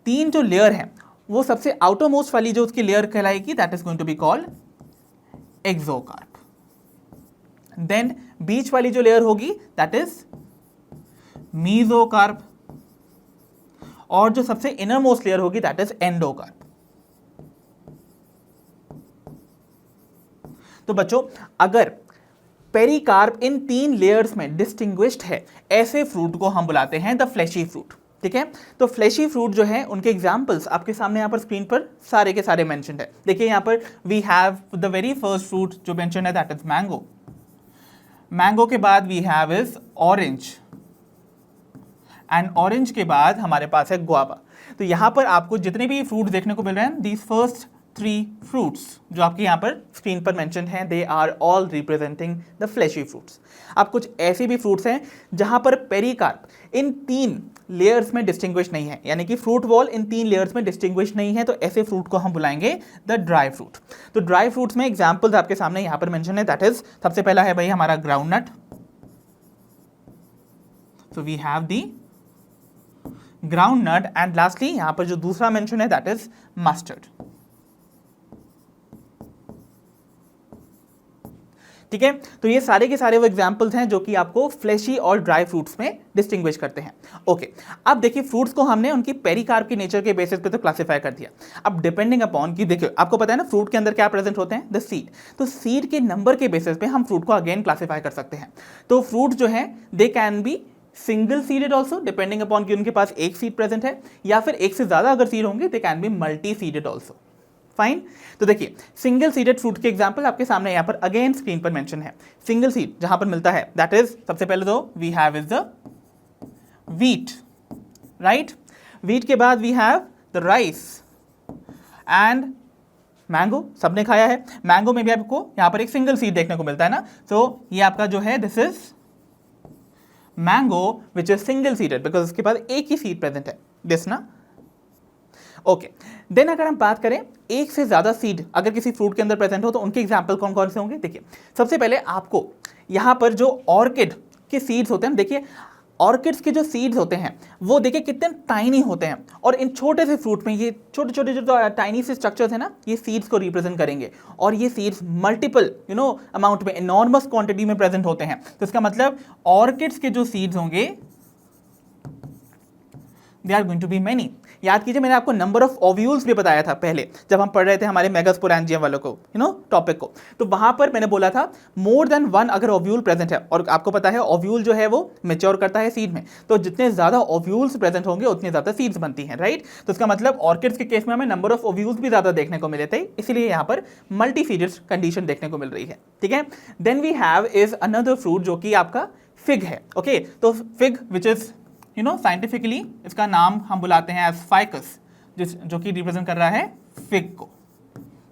3 जो लेयर हैं वो सबसे आउटर मोस्ट वाली जो उसकी लेयर कहलाएगी, that is going to be called exocarp. Then बीच वाली जो लेयर होगी दैट इज मीजोकार्प, और जो सबसे इनर मोस्ट लेयर होगी दैट इज एंडोकार्प। तो बच्चों अगर पेरिकार्प इन 3 लेयर्स में डिस्टिंग्विश्ड है, ऐसे फ्रूट को हम बुलाते हैं द फ्लैशी फ्रूट। ठीक है, तो फ्लैशी फ्रूट जो है उनके एग्जांपल्स आपके सामने यहाँ पर स्क्रीन पर सारे के सारे मेंशन्ड है। देखिए यहाँ पर we have the very first fruit जो मेंशन है दैट इज मैंगो। मैंगो के बाद we have is orange, and orange के बाद हमारे पास है गुआवा। तो यहां पर आपको जितने भी फ्रूट्स देखने को मिल रहे हैं, दीज फर्स्ट 3 फ्रूट्स जो आपके यहां पर स्क्रीन पर मेंशन हैं, they are all representing the fleshy fruits. अब कुछ ऐसे भी फ्रूट्स हैं जहां पर पेरिकार्प इन 3 लेयर्स में डिस्टिंग्विश नहीं है, यानी कि फ्रूट वॉल इन 3 लेयर्स में डिस्टिंग्विश नहीं है, तो ऐसे फ्रूट को हम बुलाएंगे द ड्राई फ्रूट। तो ड्राई फ्रूट्स में एग्जाम्पल्स आपके सामने यहां पर मेंशन है, दैट इज सबसे पहला है भाई हमारा groundnut. So we have the groundnut, and lastly यहां पर जो दूसरा मेंशन है दैट इज मस्टर्ड। ठीक है, तो ये सारे के सारे वो एग्जाम्पल्स हैं जो कि आपको फ्लैशी और ड्राई फ्रूट्स में डिस्टिंग्विश करते हैं। ओके, अब देखिए फ्रूट्स को हमने उनकी पेरिकार्प की नेचर के बेसिस पे तो क्लासीफाई कर दिया। अब डिपेंडिंग अपॉन कि देखिए आपको पता है ना फ्रूट के अंदर क्या प्रेजेंट होते हैं, द सीड, तो सीड के नंबर के बेसिस पे हम फ्रूट को अगेन क्लासीफाई कर सकते हैं। तो फ्रूट जो है दे can B single seeded also depending upon कि उनके पास एक सीड प्रेजेंट है, या फिर एक से ज्यादा अगर सीड होंगे they can be multi seeded also. Fine, तो देखिए सिंगल सीडेड फ्रूट के एग्जांपल आपके सामने यहां पर अगेन स्क्रीन पर मेंशन है। सिंगल सीड जहां पर मिलता है दैट इज सबसे पहले तो we have is the wheat, right, wheat के बाद we have the rice and mango, सबने खाया है, मैंगो में भी आपको यहां पर एक सिंगल सीड देखने को मिलता है ना, तो ये आपका जो है this is mango which is single seeded because इसके पास एक ही सीड प्रेजेंट है, दिस ना। ओके, देन अगर हम बात करें एक से ज्यादा सीड अगर किसी फ्रूट के अंदर प्रेजेंट हो तो उनके एग्जाम्पल कौन कौन से होंगे। देखिए सबसे पहले आपको यहां पर जो ऑर्किड के सीड्स होते हैं, देखिए ऑर्किड्स के जो सीड्स होते हैं वो देखिए कितने टाइनी होते हैं, और इन छोटे से फ्रूट में ये छोटे छोटे जो टाइनी से स्ट्रक्चर्स है ना, ये सीड्स को रिप्रेजेंट करेंगे, और ये सीड्स मल्टीपल अमाउंट में इनॉर्मस क्वांटिटी में प्रेजेंट होते हैं। तो इसका मतलब ऑर्किड्स के जो सीड्स होंगे they are going to be many. याद कीजिए मैंने आपको नंबर ऑफ ओव्यूल्स भी बताया था पहले जब हम पढ़ रहे थे हमारे मेगास्पोरेंजियम वालों को टॉपिक को, तो वहां पर मैंने बोला था मोर देन वन अगर ओव्यूल प्रेजेंट है, और आपको पता है ओव्यूल जो है वो मैच्योर करता है सीड में, तो जितने ज्यादा ओव्यूल्स प्रेजेंट होंगे उतनी ज्यादा सीड्स बनती हैं, राइट। तो इसका मतलब ऑर्किड्स के केस में हमें नंबर ऑफ ओव्यूल्स भी ज्यादा देखने को मिले थे, इसीलिए यहाँ पर मल्टी सीडेड कंडीशन देखने को मिल रही है, ठीक है। Then we have is another fruit जो कि आपका फिग है। ओके, तो फिग विच इज साइंटिफिकली इसका नाम हम बुलाते हैं एज फाइकस, जो कि रिप्रेजेंट कर रहा है फिग को,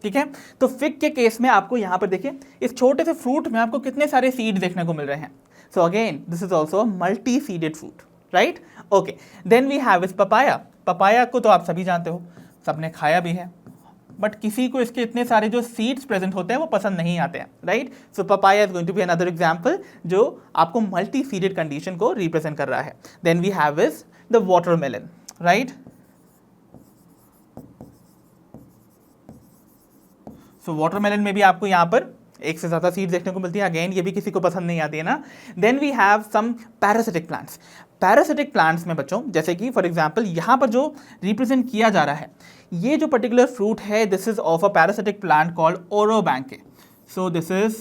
ठीक है। तो फिग के केस में आपको यहां पर देखिए इस छोटे से फ्रूट में आपको कितने सारे सीड देखने को मिल रहे हैं। So again this is also multi seeded fruit, right. Okay, then we have is papaya. Papaya को तो आप सभी जानते हो, सबने खाया भी है, बट किसी को इसके इतने सारे जो सीड्स प्रेजेंट होते हैं वो पसंद नहीं आते हैं, right. So papaya is going to be another example जो आपको मल्टी सीडेड कंडीशन को रिप्रेजेंट कर रहा है। Then we have is the watermelon, right. So watermelon में भी आपको यहां पर एक से ज्यादा सीड देखने को मिलती है, अगेन ये भी किसी को पसंद नहीं आती है ना। Then we have some parasitic plants. Parasitic plants में बच्चों जैसे कि फॉर एग्जांपल यहां पर जो रिप्रेजेंट किया जा रहा है ये जो पर्टिकुलर फ्रूट है this is of a parasitic plant called Orobanche. So this is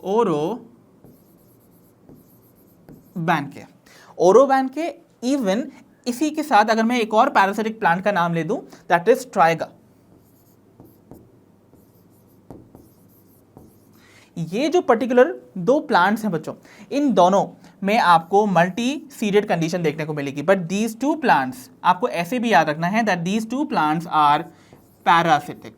Orobanche. Orobanche even इसी के साथ अगर मैं एक और पैरासिटिक प्लांट का नाम ले दूं दैट इज ट्राइगा। ये जो पर्टिकुलर दो प्लांट्स हैं बच्चों इन दोनों में आपको मल्टी सीडेड कंडीशन देखने को मिलेगी, बट दीज टू प्लांट्स आपको ऐसे भी याद रखना है that these two plants are parasitic.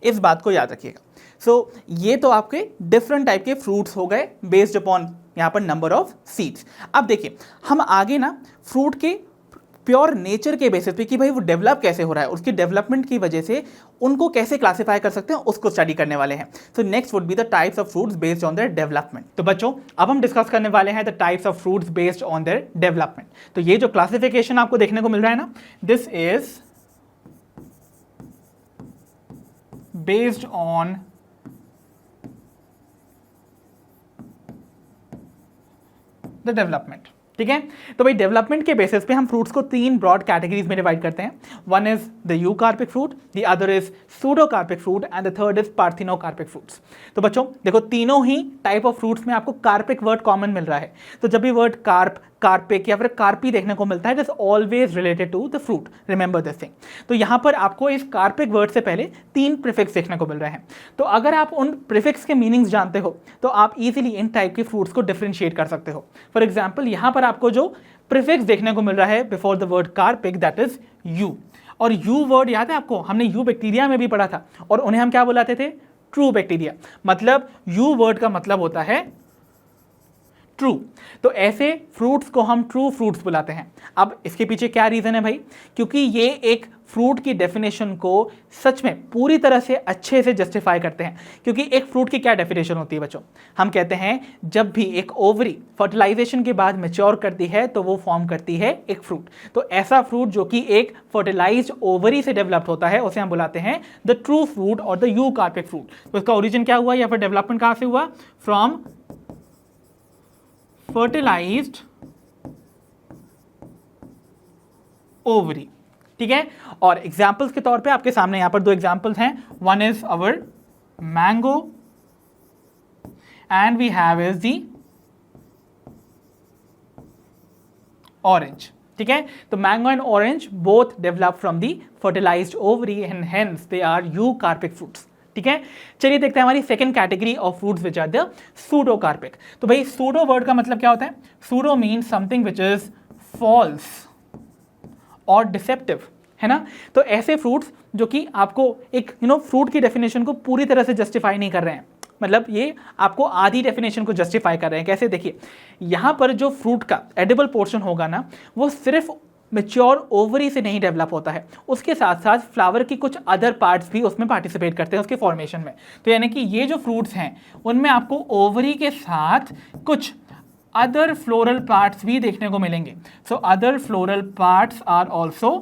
इस बात को याद रखिएगा। सो ये तो आपके डिफरेंट टाइप के फ्रूट्स हो गए बेस्ड अपॉन यहां पर नंबर ऑफ सीड्स। अब देखिए हम आगे ना फ्रूट के प्योर नेचर के बेसिस पे कि भाई वो डेवलप कैसे हो रहा है, उसकी डेवलपमेंट की वजह से उनको कैसे क्लासिफाई कर सकते हैं उसको स्टडी करने वाले हैं। So next would be the types of fruits based on their development. तो बच्चों अब हम डिस्कस करने वाले हैं the types of fruits based on their development. तो ये जो क्लासिफिकेशन आपको देखने को मिल रहा है ना this is based on the development, ठीक है। तो भाई डेवलपमेंट के बेसिस पे हम फ्रूट्स को तीन ब्रॉड कैटेगरीज में डिवाइड करते हैं। One is the eucarpic fruit, the other is pseudocarpic fruit and the third is parthenocarpic fruits. तो बच्चों देखो तीनों ही टाइप ऑफ फ्रूट्स में आपको कार्पिक वर्ड कॉमन मिल रहा है। तो जब भी वर्ड कार्प, कार्पिक या फिर कार्पी देखने को मिलता है it is always related to the fruit, remember this thing. तो यहां पर आपको इस कार्पिक वर्ड से पहले तीन प्रीफिक्स देखने को मिल रहे हैं। तो अगर आप उन प्रीफिक्स के मीनिंग्स जानते हो तो आप इजीली इन टाइप के फ्रूट्स को डिफरेंशिएट कर सकते हो। फॉर एग्जाम्पल यहां पर आपको जो प्रीफिक्स देखने को मिल रहा है before the word carpic that is eu, और यू वर्ड याद है आपको, हमने यू बैक्टीरिया में भी पढ़ा था और उन्हें हम क्या बुलाते थे, ट्रू बैक्टीरिया। मतलब यू वर्ड का मतलब होता है ट्रू। तो ऐसे फ्रूट्स को हम ट्रू फ्रूट्स बुलाते हैं। अब इसके पीछे क्या रीज़न है भाई? क्योंकि ये एक फ्रूट की डेफिनेशन को सच में पूरी तरह से अच्छे से जस्टिफाई करते हैं। क्योंकि एक फ्रूट की क्या डेफिनेशन होती है बच्चों? हम कहते हैं जब भी एक ओवरी फर्टिलाइजेशन के बाद मैच्योर करती है तो वो फॉर्म करती है एक फ्रूट। तो ऐसा फ्रूट जो कि एक फर्टिलाइज्ड ओवरी से डेवलप्ड होता है उसे हम बुलाते हैं द ट्रू फ्रूट और द यूकार्पिक फ्रूट। तो इसका ओरिजिन क्या हुआ या फिर डेवलपमेंट कहां से हुआ? From fertilized ovary. ठीक है। और एग्जाम्पल्स के तौर पे आपके सामने यहां पर दो एग्जाम्पल्स हैं। One is our mango and we have is the orange. ठीक है। तो mango and orange both develop from the fertilized ovary and hence they are eucarpic fruits. ठीक है। चलिए देखते हैं हमारी second category of fruits which are the pseudocarpic. तो भाई सूडो वर्ड का मतलब क्या होता है? Pseudo means something which is false और डिसेप्टिव, है ना। तो ऐसे फ्रूट्स जो कि आपको एक फ्रूट की डेफिनेशन को पूरी तरह से जस्टिफाई नहीं कर रहे हैं, मतलब ये आपको आधी डेफिनेशन को जस्टिफाई कर रहे हैं। कैसे? देखिए, यहां पर जो फ्रूट का एडिबल पोर्शन होगा ना, वो सिर्फ मैच्योर ओवरी से नहीं डेवलप होता है, उसके साथ साथ फ्लावर की कुछ अदर पार्ट्स भी उसमें पार्टिसिपेट करते हैं उसके फॉर्मेशन में। तो यानी कि ये जो फ्रूट्स हैं उनमें आपको ओवरी के साथ कुछ अदर फ्लोरल पार्ट्स भी देखने को मिलेंगे। So other floral parts are also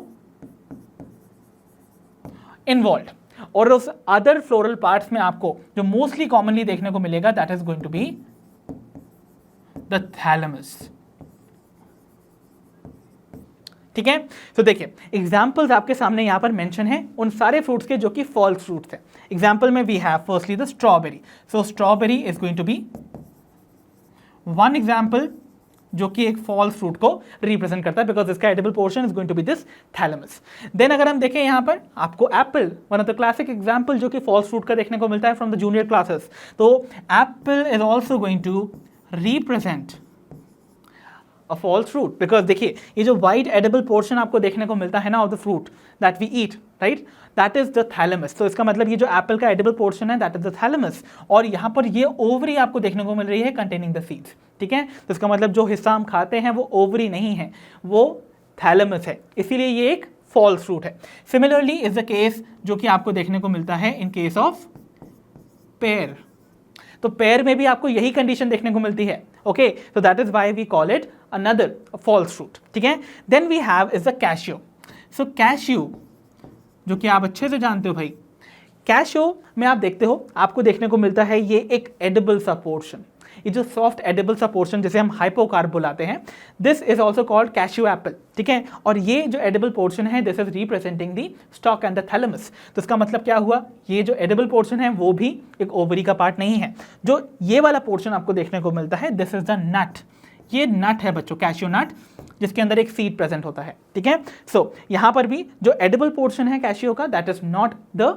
involve. और उस अदर फ्लोरल पार्ट्स में आपको जो मोस्टली कॉमनली देखने को मिलेगा that is going to be the thalamus. ठीक है। तो देखिए, एग्जाम्पल्स आपके सामने यहां पर मेंशन है उन सारे फ्रूट्स के जो कि फॉल्स फ्रूट्स हैं। एग्जाम्पल में we have firstly the strawberry. So strawberry is going to be one example जो कि एक फॉल्स फ्रूट को रिप्रेजेंट करता है बिकॉज इसका edible portion is going to be this thalamus. Then अगर हम देखें यहां पर आपको apple, one of the classic example जो कि फॉल्स फ्रूट का देखने को मिलता है फ्रॉम द जूनियर क्लासेस। तो apple is also going to represent a false fruit because देखिए, ये जो वाइट एडिबल पोर्शन आपको देखने को मिलता है ना of the fruit that we eat, right, that is the thalamus. तो इसका मतलब ये जो एप्पल का एडिबल पोर्शन है दैट इज द थैलेमस, और यहां पर ये ओवरी आपको देखने को मिल रही है कंटेनिंग द सीड्स। ठीक है। तो इसका मतलब जो हिस्सा हम खाते हैं वो ओवरी नहीं है, वो थैलेमस है, इसीलिए ये एक फॉल्स फ्रूट है। सिमिलरली इज द केस जो कि आपको देखने को मिलता है इन केस ऑफ पेयर। तो पेयर में भी आपको यही कंडीशन देखने को मिलती है। ओके, तो that is why we call it another false fruit. ठीक है। Then we have is the cashew. So cashew जो कि आप अच्छे से जानते हो भाई, कैशियो में आप देखते हो आपको देखने को मिलता है ये एक एडिबल सा पोर्शन, ये जो सॉफ्ट एडिबल सा पोर्शन जिसे हम हाइपोकार्प बुलाते हैं, this is also called cashew Apple. ठीक है। और ये जो एडिबल पोर्शन है this is representing the stock and the thalamus. तो इसका मतलब क्या हुआ? ये जो एडिबल पोर्शन है वो भी एक ओवरी का पार्ट नहीं है। जो ये वाला पोर्शन आपको देखने को मिलता है दिस इज द नट। ये नट है बच्चों, कैशियो नट, जिसके अंदर एक सीड प्रेजेंट होता है। ठीक है। सो यहां पर भी जो एडिबल पोर्शन है कैशियो का that is not the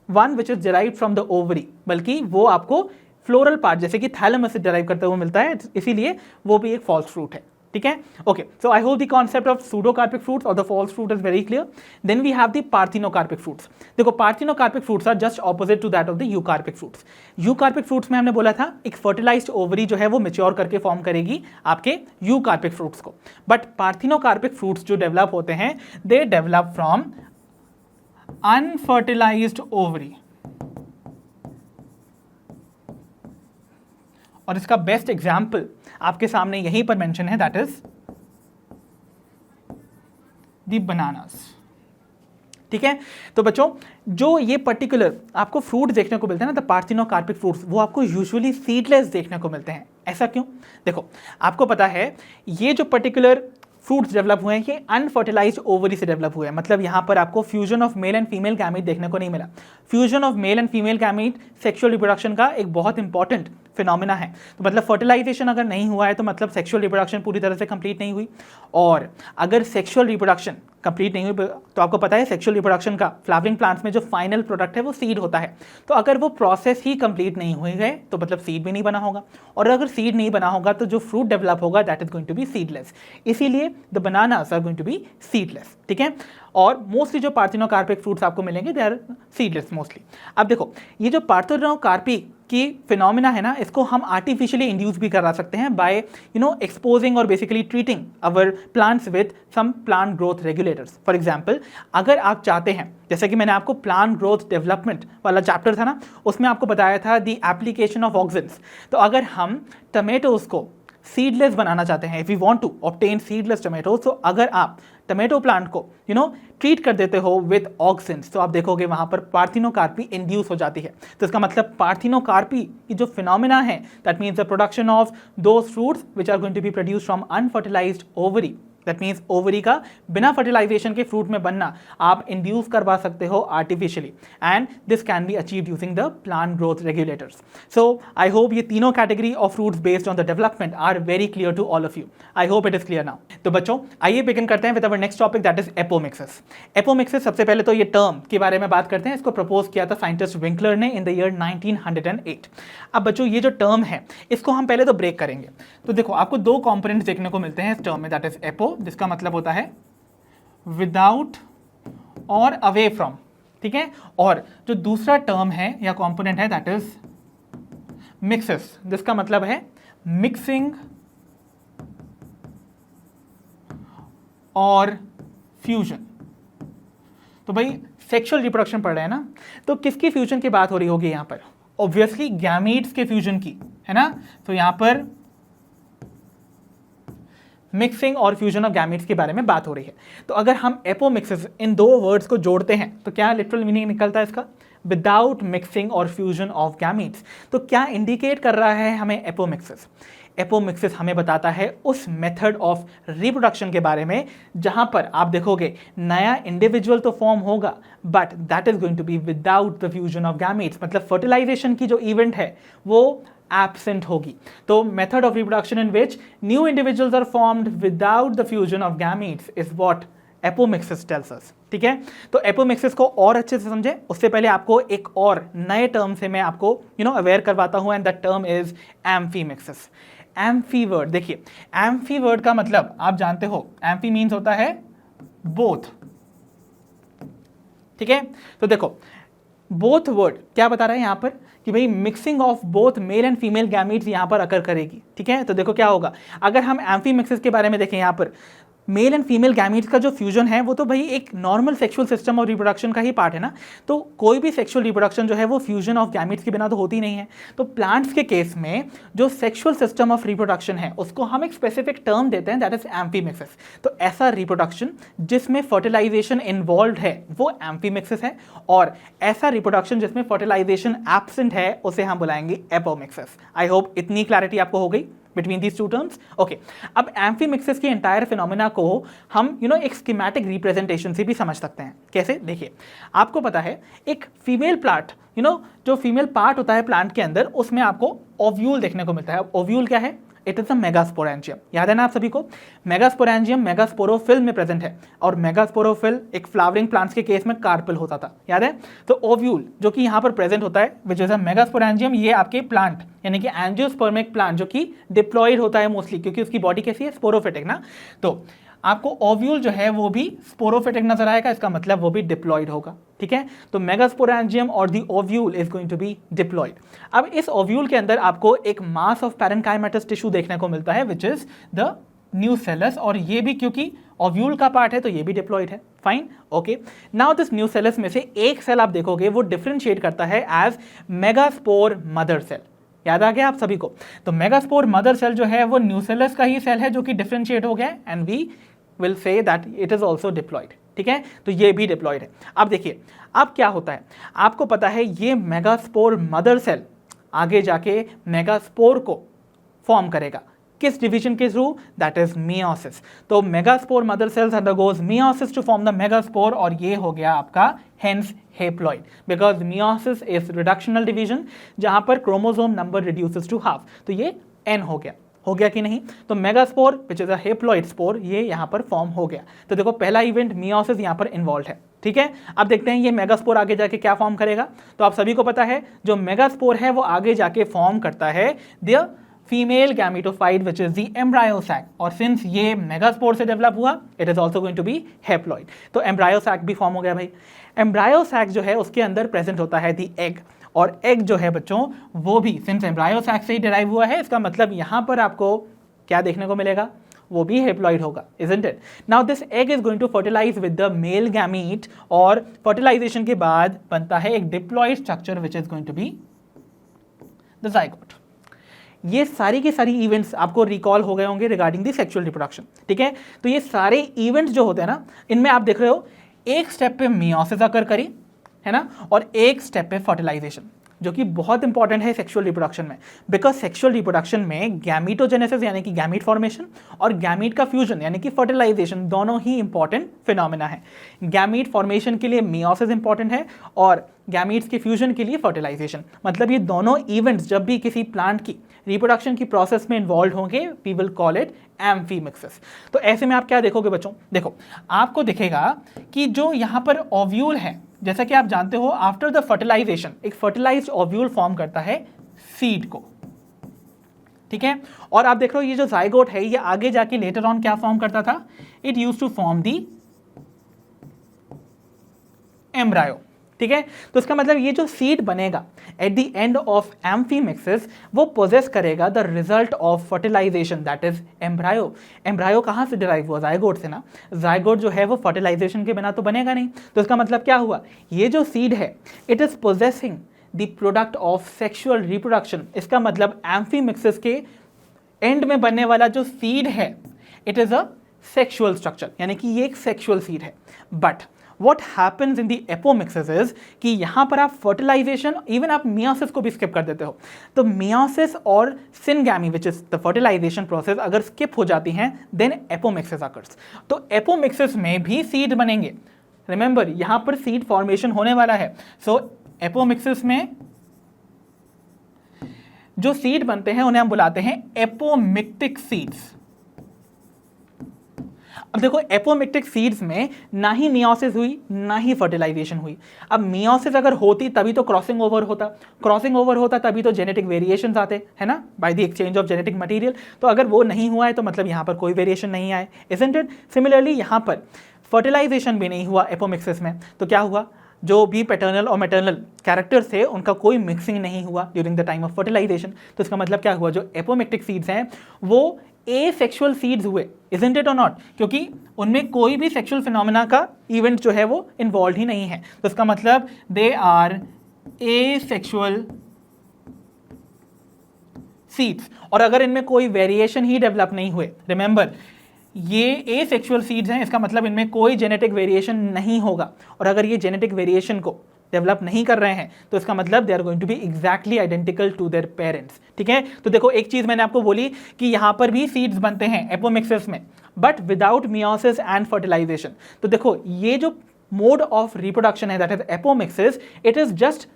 one which is derived from the ovary, बल्कि वो आपको फ्लोरल पार्ट जैसे कि थैलेमस से डिराइव करते हुए मिलता है, इसीलिए वो भी एक फॉल्स फ्रूट है। ठीक है। Okay, so I hope the concept of pseudocarpic fruits और the false fruit is very clear. Then we have the parthenocarpic fruits. देखो, parthenocarpic fruits are just opposite to that of the eucarpic fruits. Eucarpic fruits में हमने बोला था एक फर्टिलाइज्ड ओवरी जो है वो मैच्योर करके फॉर्म करेगी आपके यूकार्पिक फ्रूट्स को, बट पार्थिनोकार्पिक फ्रूट्स जो डेवलप होते हैं they develop from unfertilized ovary. और इसका बेस्ट एग्जाम्पल आपके सामने यहीं पर मेंशन है, दैट इज द बनानास। ठीक है। तो बच्चों, जो ये पर्टिकुलर आपको फ्रूट देखने को मिलते हैं ना, द पार्थिनोकार्पिक फ्रूट्स, वो आपको यूजुअली सीडलेस देखने को मिलते हैं। ऐसा क्यों? देखो, आपको पता है ये जो पर्टिकुलर फ्रूट्स डेवलप हुए हैं ये अनफर्टिलाइज्ड ओवरी से डेवलप हुए हैं, मतलब यहाँ पर आपको fusion of male and female gamete देखने को नहीं मिला। Fusion of male and female gamete sexual reproduction का एक बहुत इंपॉर्टेंट फिनोमिना है। तो मतलब फर्टिलाइजेशन अगर नहीं हुआ है तो मतलब सेक्सुअल रिप्रोडक्शन पूरी तरह से कंप्लीट नहीं हुई, और अगर सेक्सुअल रिप्रोडक्शन कंप्लीट नहीं हुई तो आपको पता है सेक्सुअल रिप्रोडक्शन का फ्लावरिंग प्लांट्स में जो फाइनल प्रोडक्ट है वो सीड होता है। तो अगर वो प्रोसेस ही कंप्लीट नहीं हुई है तो मतलब सीड भी नहीं बना होगा, और अगर सीड नहीं बना होगा तो जो फ्रूट डेवलप होगा that is going to be seedless. इसीलिए the bananas are going to be seedless. ठीक है। और मोस्टली जो पार्थिनोकार्पिक फ्रूट्स आपको मिलेंगे दे आर सीडलेस मोस्टली। अब देखो, ये जो पार्थिनोकार्पी कि फिनोमिना है ना, इसको हम आर्टिफिशियली इंड्यूस भी करा सकते हैं बाय एक्सपोजिंग और basically treating our plants with some plant growth regulators. For example, अगर आप चाहते हैं, जैसे कि मैंने आपको प्लांट ग्रोथ डेवलपमेंट वाला चैप्टर था ना, उसमें आपको बताया था दी एप्लीकेशन ऑफ ऑक्सिन्स। तो अगर हम टमेटोज को सीडलेस बनाना चाहते हैं, if we want to obtain seedless tomatoes, तो अगर आप टमेटो प्लांट को ट्रीट कर देते हो विद ऑक्सिन्स, तो आप देखोगे वहां पर पार्थिनोकार्पी इंड्यूस हो जाती है। तो इसका मतलब पार्थिनोकार्पी की जो फिनोमिना है, that means the production of those fruits which are going to be produced from unfertilized ovary. That means ovary का बिना फर्टिलाइजेशन के फ्रूट में बनना आप इंड्यूस करवा सकते हो artificially, and this can be achieved using the plant growth regulators. So I hope ये तीनों category of fruits based on the development are very clear to all of you. I hope it is clear now. तो बच्चों, आइए बिगिन करते हैं with our next topic, that is apomixis. Apomixis, सबसे पहले तो ये टर्म के बारे में बात करते हैं। इसको प्रपोज किया था साइंटिस्ट विंकलर ने इन द ईयर 1908। अब बच्चों, ये जो टर्म है इसको हम पहले तो ब्रेक करेंगे। तो देखो, आपको दो कॉम्पोनेंट्स देखने को मिलते हैं इस टर्म में, दैट इज एपो, जिसका मतलब होता है विदाउट और अवे फ्रॉम, ठीक है। और जो दूसरा टर्म है या कंपोनेंट है, दैट इज मिक्सिस, जिसका मतलब है मिक्सिंग और फ्यूजन। तो भाई सेक्सुअल रिप्रोडक्शन पढ़ रहे हैं ना, तो किसकी फ्यूजन की बात हो रही होगी यहां पर? ऑब्वियसली गैमीट्स के फ्यूजन की, है ना। तो यहां पर मिक्सिंग और फ्यूजन ऑफ गैमीट्स के बारे में बात हो रही है। तो अगर हम एपोमिक्सिस इन दो वर्ड्स को जोड़ते हैं तो क्या लिटरल मीनिंग निकलता है इसका? विदाउट मिक्सिंग और फ्यूजन ऑफ गैमीट्स। तो क्या इंडिकेट कर रहा है हमें एपोमिक्सिस? एपोमिक्सिस हमें बताता है उस मेथड ऑफ रिप्रोडक्शन के बारे में जहां पर आप देखोगे नया इंडिविजुअल तो फॉर्म होगा, but that is going to be without the fusion of gametes. मतलब फर्टिलाइजेशन की जो इवेंट है वो एब्सेंट होगी। तो method of reproduction in which new individuals are formed without the fusion of gametes is what apomixis tells us. ठीक है, तो एपोमिक्सिस को और अच्छे से समझे उससे पहले आपको एक और नए टर्म से मैं आपको अवेयर करवाता हूं, and that term is amphimixis. Amphi word, देखिए एम्फी वर्ड का मतलब आप जानते हो, एम्फी मीन्स होता है बोथ। ठीक है, तो देखो बोथ वर्ड क्या बता रहा है यहां पर कि भाई mixing of both male and female gametes यहां पर अकर करेगी। ठीक है, तो देखो क्या होगा अगर हम एम्फीमिक्सिस के बारे में देखें, यहां पर मेल एंड फीमेल गैमीट्स का जो फ्यूजन है वो तो भाई एक normal sexual system of reproduction का ही पार्ट है ना। तो कोई भी सेक्सुअल रिप्रोडक्शन जो है वो फ्यूजन ऑफ गैमीट्स के बिना तो होती नहीं है। तो प्लांट्स के केस में जो सेक्सुअल सिस्टम ऑफ रिप्रोडक्शन है उसको हम एक स्पेसिफिक टर्म देते हैं, दैट इज एम्फीमिक्सिस। तो ऐसा रिप्रोडक्शन जिसमें फर्टिलाइजेशन इन्वॉल्व है वो एम्फीमिक्सिस है, और ऐसा रिप्रोडक्शन जिसमें फर्टिलाइजेशन एब्सेंट है उसे हम बुलाएंगे एपोमिक्सिस। आई होप इतनी क्लैरिटी आपको हो गई between these two terms. Okay, अब एम्फीमिक्सिस की एंटायर फिनोमिना को हम एक स्कीमेटिक रिप्रेजेंटेशन से भी समझ सकते हैं। कैसे? देखिए, आपको पता है एक फीमेल प्लांट जो फीमेल पार्ट होता है प्लांट के अंदर, उसमें आपको ओव्यूल देखने को मिलता है। ओव्यूल क्या है? It is a megasporangium. याद है ना आप सभी को? मेगास्पोरेंजियम मेगास्पोरोफिल में प्रेजेंट है, और मेगास्पोरोफिल एक फ्लावरिंग प्लांट्स के केस में कार्पेल होता था, याद है? तो ओव्यूल जो कि यहाँ पर प्रेजेंट होता है विच इज अ मेगास्पोरेंजियम, ये आपके प्लांट यानी कि एंजियोस्पर्मिक प्लांट जो कि डिप्लॉयड होता है मोस्टली, क्योंकि उसकी बॉडी कैसी है? स्पोरोफिटिक ना। तो आपको ओव्यूल जो है वो भी स्पोरोफिटिक नजर आएगा, इसका मतलब वो भी डिप्लॉयड होगा। ठीक है, तो मेगास्पोरेंजियम और the ovule is going to be diploid. अब इस ओव्यूल के अंदर आपको एक मास ऑफ पैरेन्काइमेटस टिश्यू देखने को मिलता है विच इज द न्यूसेलस, और ये भी क्योंकि ओव्यूल का पार्ट है तो ये भी डिप्लॉयड है। Fine, okay. Now this nucellus में से एक सेल आप देखोगे वो डिफरेंशिएट करता है एज मेगास्पोर मदर सेल। याद आ गया आप सभी को? तो मेगास्पोर मदर सेल जो है वो न्यूसेलस का ही सेल है जो कि डिफरेंशिएट हो गया, and we will say that it is also diploid. ठीक है, तो ये भी डिप्लॉयड है। अब देखिए अब क्या होता है, आपको पता है ये मेगास्पोर मदर सेल आगे जाके मेगास्पोर को फॉर्म करेगा। किस डिवीजन के थ्रू? That is meiosis. तो megaspore mother cells undergoes meiosis to form the megaspore, और ये हो गया आपका hence haploid, because meiosis is reductional division जहां पर chromosome number reduces to half. तो ये एन हो गया कि नहीं? तो megaspore which is a haploid spore ये यहां पर फॉर्म हो गया। तो देखो पहला इवेंट मियोसिस यहां पर इन्वॉल्व है। ठीक है, अब देखते हैं ये मेगास्पोर आगे जाके क्या फॉर्म करेगा। तो आप सभी को पता है जो मेगास्पोर है वो आगे जाके फॉर्म करता है the female gametophyte which is the embryo sac, और सिंस ये मेगास्पोर से डेवलप हुआ it is also going to be haploid. तो एम्ब्रायो सैक भी फॉर्म हो गया भाई। एम्ब्रायो सैक जो है उसके अंदर प्रेजेंट होता है द एग, और एग जो है बच्चों वो भी सिंस एम्ब्रायो सैक से ही डिराइव हुआ है, इसका मतलब यहाँ पर आपको क्या देखने को मिलेगा, वो भी हेप्लॉइड होगा, isn't it? Now this egg is going to fertilize with the male gamete और fertilization के बाद बनता है एक diploid structure which is going to be the zygote. ये सारी की सारी इवेंट्स आपको रिकॉल हो गए होंगे रिगार्डिंग दी सेक्सुअल रिप्रोडक्शन, ठीक है? तो ये सारे इवेंट्स जो होते हैं ना, इनमें आप देख रहे हो एक स्टेप पे मियोसिस अकर करी है ना, और एक स्टेप पे फर्टिलाइजेशन, जो कि बहुत इंपॉर्टेंट है सेक्सुअल रिप्रोडक्शन में, बिकॉज सेक्सुअल रिप्रोडक्शन में गैमीटोजेनेसिस यानी कि गैमीट फॉर्मेशन और गैमीट का फ्यूजन यानी कि फर्टिलाइजेशन दोनों ही इंपॉर्टेंट फिनोमेना है। गैमीट फॉर्मेशन के लिए मियोसिस इंपॉर्टेंट है और गैमीट्स के फ्यूजन के लिए फर्टिलाइजेशन, मतलब ये दोनों इवेंट्स जब भी किसी प्लांट की रिप्रोडक्शन की प्रोसेस में इन्वॉल्व होंगे we will call it amphimixis. तो ऐसे में आप क्या देखोगे बच्चों, देखो आपको दिखेगा कि जो यहाँ पर ओव्यूल है, जैसा कि आप जानते हो आफ्टर द फर्टिलाइजेशन एक फर्टिलाइज्ड ओव्यूल फॉर्म करता है सीड को, ठीक है? और आप देख रहे हो ये जो जाइगोट है ये आगे जाके लेटर ऑन क्या फॉर्म करता था, it used to form the embryo, ठीक है? तो इसका मतलब ये जो सीड बनेगा at the end of amphimixis वो पोजेस करेगा the result of fertilization that is embryo. Embryo कहाँ से डिराइव हुआ, जाइगोट से ना। जाइगोट जो है वो फर्टिलाइजेशन के बिना तो बनेगा नहीं, तो इसका मतलब क्या हुआ, ये जो सीड है it is possessing the product of sexual reproduction. इसका मतलब एम्फीमिक्सिस के एंड में बनने वाला जो सीड है it is a sexual structure, यानी कि ये एक सेक्सुअल सीड है। But what happens in the apomixis is कि यहाँ पर आप फर्टिलाइजेशन इवन आप मियोसिस को भी स्किप कर देते हो, तो मियोसिस और syngamy which is the fertilization process अगर स्किप हो जाती हैं देन एपोमिक्सिस अकर्स। तो एपोमिक्सिस में भी सीड बनेंगे, रिमेंबर यहाँ पर सीड फॉर्मेशन होने वाला है। सो एपोमिक्सिस में जो सीड बनते हैं उन्हें हम बुलाते हैं एपोमिक्टिक सीड्स। अब देखो एपोमिक्टिक सीड्स में ना ही मियोसिस हुई ना ही फर्टिलाइजेशन हुई। अब मियोसिस अगर होती तभी तो क्रॉसिंग ओवर होता, क्रॉसिंग ओवर होता तभी तो जेनेटिक वेरिएशंस आते है ना, bye the exchange of genetic material. तो अगर वो नहीं हुआ है तो मतलब यहाँ पर कोई वेरिएशन नहीं आए, इजंट इट? सिमिलरली यहाँ पर फर्टिलाइजेशन भी नहीं हुआ एपोमिक्सिस में, तो क्या हुआ, जो भी पैटर्नल और मैटर्नल कैरेक्टर्स थे उनका कोई मिक्सिंग नहीं हुआ during the time of fertilization. तो इसका मतलब क्या हुआ, जो एपोमिक्टिक सीड्स हैं वो एसेक्सुअल सीड्स हुए, इजंट इट और नॉट? क्योंकि उनमें कोई भी सेक्सुअल फिनोमेना का इवेंट जो है वो इन्वॉल्व ही नहीं है। तो इसका मतलब दे आर एसेक्सुअल सीड्स। और अगर इनमें कोई वेरिएशन ही डेवलप नहीं हुए, रिमेंबर ये एसेक्सुअल सीड्स हैं, इसका मतलब इनमें कोई जेनेटिक वेरिएशन नहीं होगा। और अगर ये जेनेटिक वेरिएशन को डेवलप नहीं कर रहे हैं तो इसका मतलब they are going to be exactly identical to their parents, ठीक है? तो देखो एक चीज मैंने आपको बोली कि यहां पर भी सीड्स बनते हैं एपोमिक्सिस में but without meiosis and fertilization. तो देखो ये जो मोड ऑफ रिप्रोडक्शन है that is apomixis, it is just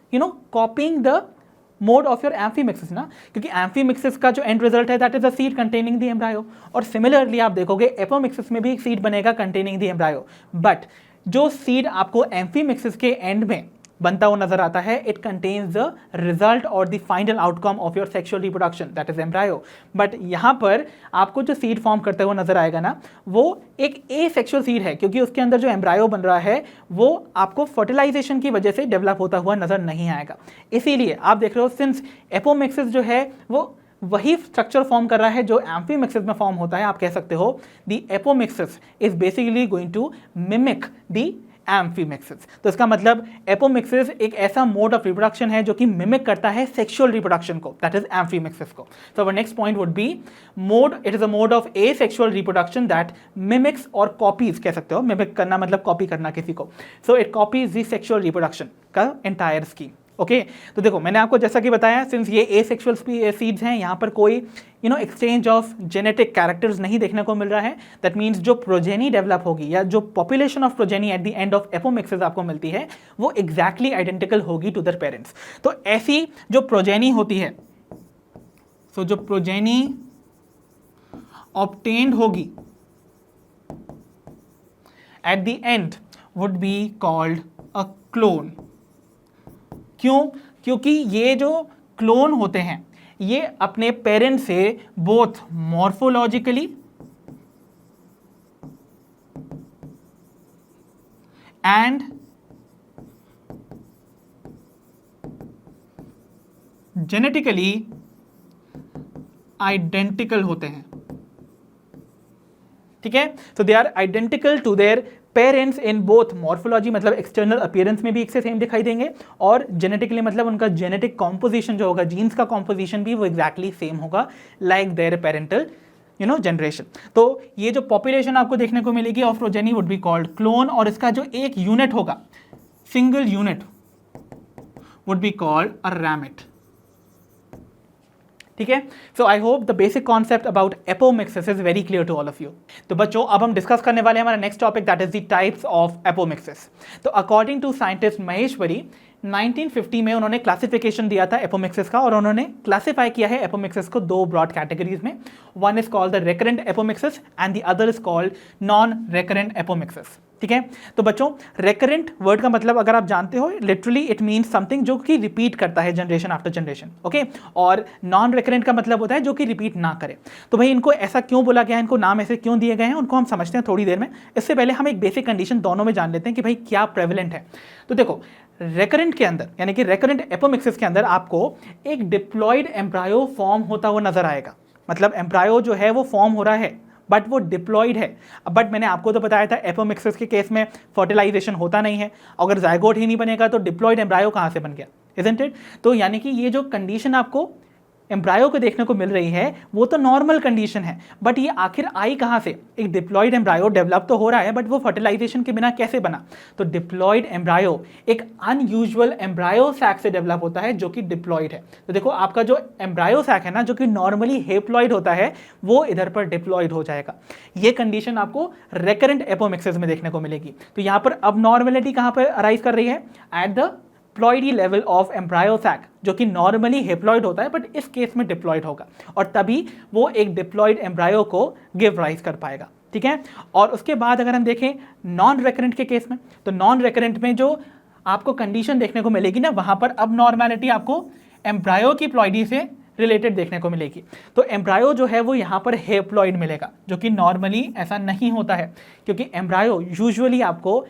copying the mode of your amphimixis ना, क्योंकि एम्फीमिक्सिस का जो एंड रिजल्ट है that is a seed containing the embryo. और सिमिलरली आप देखोगे एपोमिक्सिस में भी एक सीड बनेगा कंटेनिंग द एम्ब्रायो, बट जो सीड आपको एम्फीमिक्सिस के एंड में बनता हुआ नजर आता है इट कंटेन्स द रिजल्ट और the final outcome of your sexual reproduction that is embryo. But यहाँ पर आपको जो सीड फॉर्म करते हुए नजर आएगा ना वो एक एसेक्सुअल सीड है, क्योंकि उसके अंदर जो एम्ब्रायो बन रहा है वो आपको फर्टिलाइजेशन की वजह से डेवलप होता हुआ नजर नहीं आएगा। इसीलिए आप देख रहे हो सिंस एपोमिक्सिस जो है वो वही स्ट्रक्चर फॉर्म कर रहा है जो एम्फीमिक्सिस में फॉर्म होता है, आप कह सकते हो the apomixis is basically going to mimic the amphimixis. तो इसका मतलब एपोमिक्सिस एक ऐसा मोड ऑफ रिप्रोडक्शन है जो कि मिमिक करता है सेक्सुअल रिप्रोडक्शन को, दैट इज एम्फीमिक्सिस को। So our next point would be mode, it is a mode of asexual reproduction that mimics और कॉपीज, कह सकते हो मिमिक करना मतलब कॉपी करना किसी को। So it copies the sexual reproduction का एंटायर स्कीम। ओके तो देखो मैंने आपको जैसा कि बताया सिंस ये एसेक्सुअल सीड्स हैं यहाँ पर कोई एक्सचेंज ऑफ जेनेटिक कैरेक्टर्स नहीं देखने को मिल रहा है। दैट मीन्स जो प्रोजेनी डेवलप होगी या जो population of progeny eight the end of apomixis आपको मिलती है वो एग्जैक्टली आइडेंटिकल होगी टू देयर पेरेंट्स। तो ऐसी जो प्रोजेनी होती है, सो जो प्रोजेनी ऑब्टेन्ड होगी eight the and would be called a clone. क्यों? क्योंकि ये जो क्लोन होते हैं ये अपने पेरेंट से both morphologically and genetically identical होते हैं, ठीक है। So they are identical to their parents in both morphology, मतलब एक्सटर्नल अपीयरेंस में भी एक से सेम दिखाई देंगे, और जेनेटिकली मतलब उनका जेनेटिक कॉम्पोजिशन जो होगा, जीन्स का कॉम्पोजिशन भी वो एग्जैक्टली सेम होगा लाइक देयर पेरेंटल जनरेशन। तो ये जो पॉपुलेशन आपको देखने को मिलेगी of progeny would be called clone, और इसका जो एक यूनिट होगा, single unit, would be called a ramet, ठीक है। So I hope the basic concept about apomixis is very clear to all of you. तो बच्चों अब हम डिस्कस करने वाले हैं हमारा next topic, that is the types of apomixis. तो अकॉर्डिंग टू साइंटिस्ट महेश्वरी 1950 में उन्होंने क्लासिफिकेशन दिया था एपोमिक्सिस का, और उन्होंने क्लासिफाई किया है एपोमिक्सिस को दो ब्रॉड कैटेगरीज में। One is called the recurrent apomixis and the other is called non recurrent apomixis, ठीक है। तो बच्चों रेकरेंट वर्ड का मतलब अगर आप जानते हो, लिटरली इट मीन्स समथिंग जो कि रिपीट करता है जनरेशन आफ्टर जनरेशन, ओके। और नॉन रेकरेंट का मतलब होता है जो कि रिपीट ना करे। तो भाई इनको ऐसा क्यों बोला गया है, इनको नाम ऐसे क्यों दिए गए हैं, उनको हम समझते हैं थोड़ी देर में। इससे पहले हम एक बेसिक कंडीशन दोनों में जान लेते हैं कि भाई क्या प्रेवलेंट है। तो देखो रेकरेंट के अंदर, यानी कि रेकरेंट एपोमिक्सिस के अंदर आपको एक डिप्लॉयड एम्ब्रायो फॉर्म होता हुआ नजर आएगा। मतलब एम्ब्रायो जो है वो फॉर्म हो रहा है बट वो डिप्लॉयड है। बट मैंने आपको तो बताया था एपोमिक्सिस के केस में फर्टिलाइजेशन होता नहीं है, अगर जायगोट ही नहीं बनेगा तो डिप्लॉयड एम्ब्रायो कहाँ से बन गया, इजंट इट। तो यानी कि ये जो कंडीशन आपको एम्ब्रायो को देखने को मिल रही है वो तो नॉर्मल कंडीशन है, बट ये आखिर आई कहाँ से। एक डिप्लॉयड एम्ब्रायो डेवलप तो हो रहा है बट वो फर्टिलाइजेशन के बिना कैसे बना। तो डिप्लॉयड एम्ब्रायो एक अनयूजुअल एम्ब्रायो सैक से डेवलप होता है जो कि डिप्लॉयड है। तो देखो आपका जो एम्ब्रायो सैक है ना, जो कि नॉर्मली हेप्लॉयड होता है, वो इधर पर डिप्लॉयड हो जाएगा। ये कंडीशन आपको रेकरेंट एपोमिक्सिस में देखने को मिलेगी। तो यहाँ पर अब नॉर्मेलिटी कहाँ पर अराइज कर रही है, at the ploidy level of embryo sac, जो कि नॉर्मली हेप्लॉइड होता है बट इस केस में डिप्लॉइड होगा, और तभी वो एक डिप्लॉइड एम्ब्रायो को गिव राइज कर पाएगा, ठीक है। और उसके बाद अगर हम देखें नॉन रेकरेंट के केस में, तो नॉन रेकरेंट में जो आपको कंडीशन देखने को मिलेगी ना, वहां पर अब नॉर्मेलिटी आपको एम्ब्रायो की प्लॉइडी से रिलेटेड देखने को मिलेगी। तो एम्ब्रायो जो है वो यहाँ पर हेप्लॉइड मिलेगा, जो कि नॉर्मली ऐसा नहीं होता है, क्योंकि एम्ब्रायो यूजुअली आपको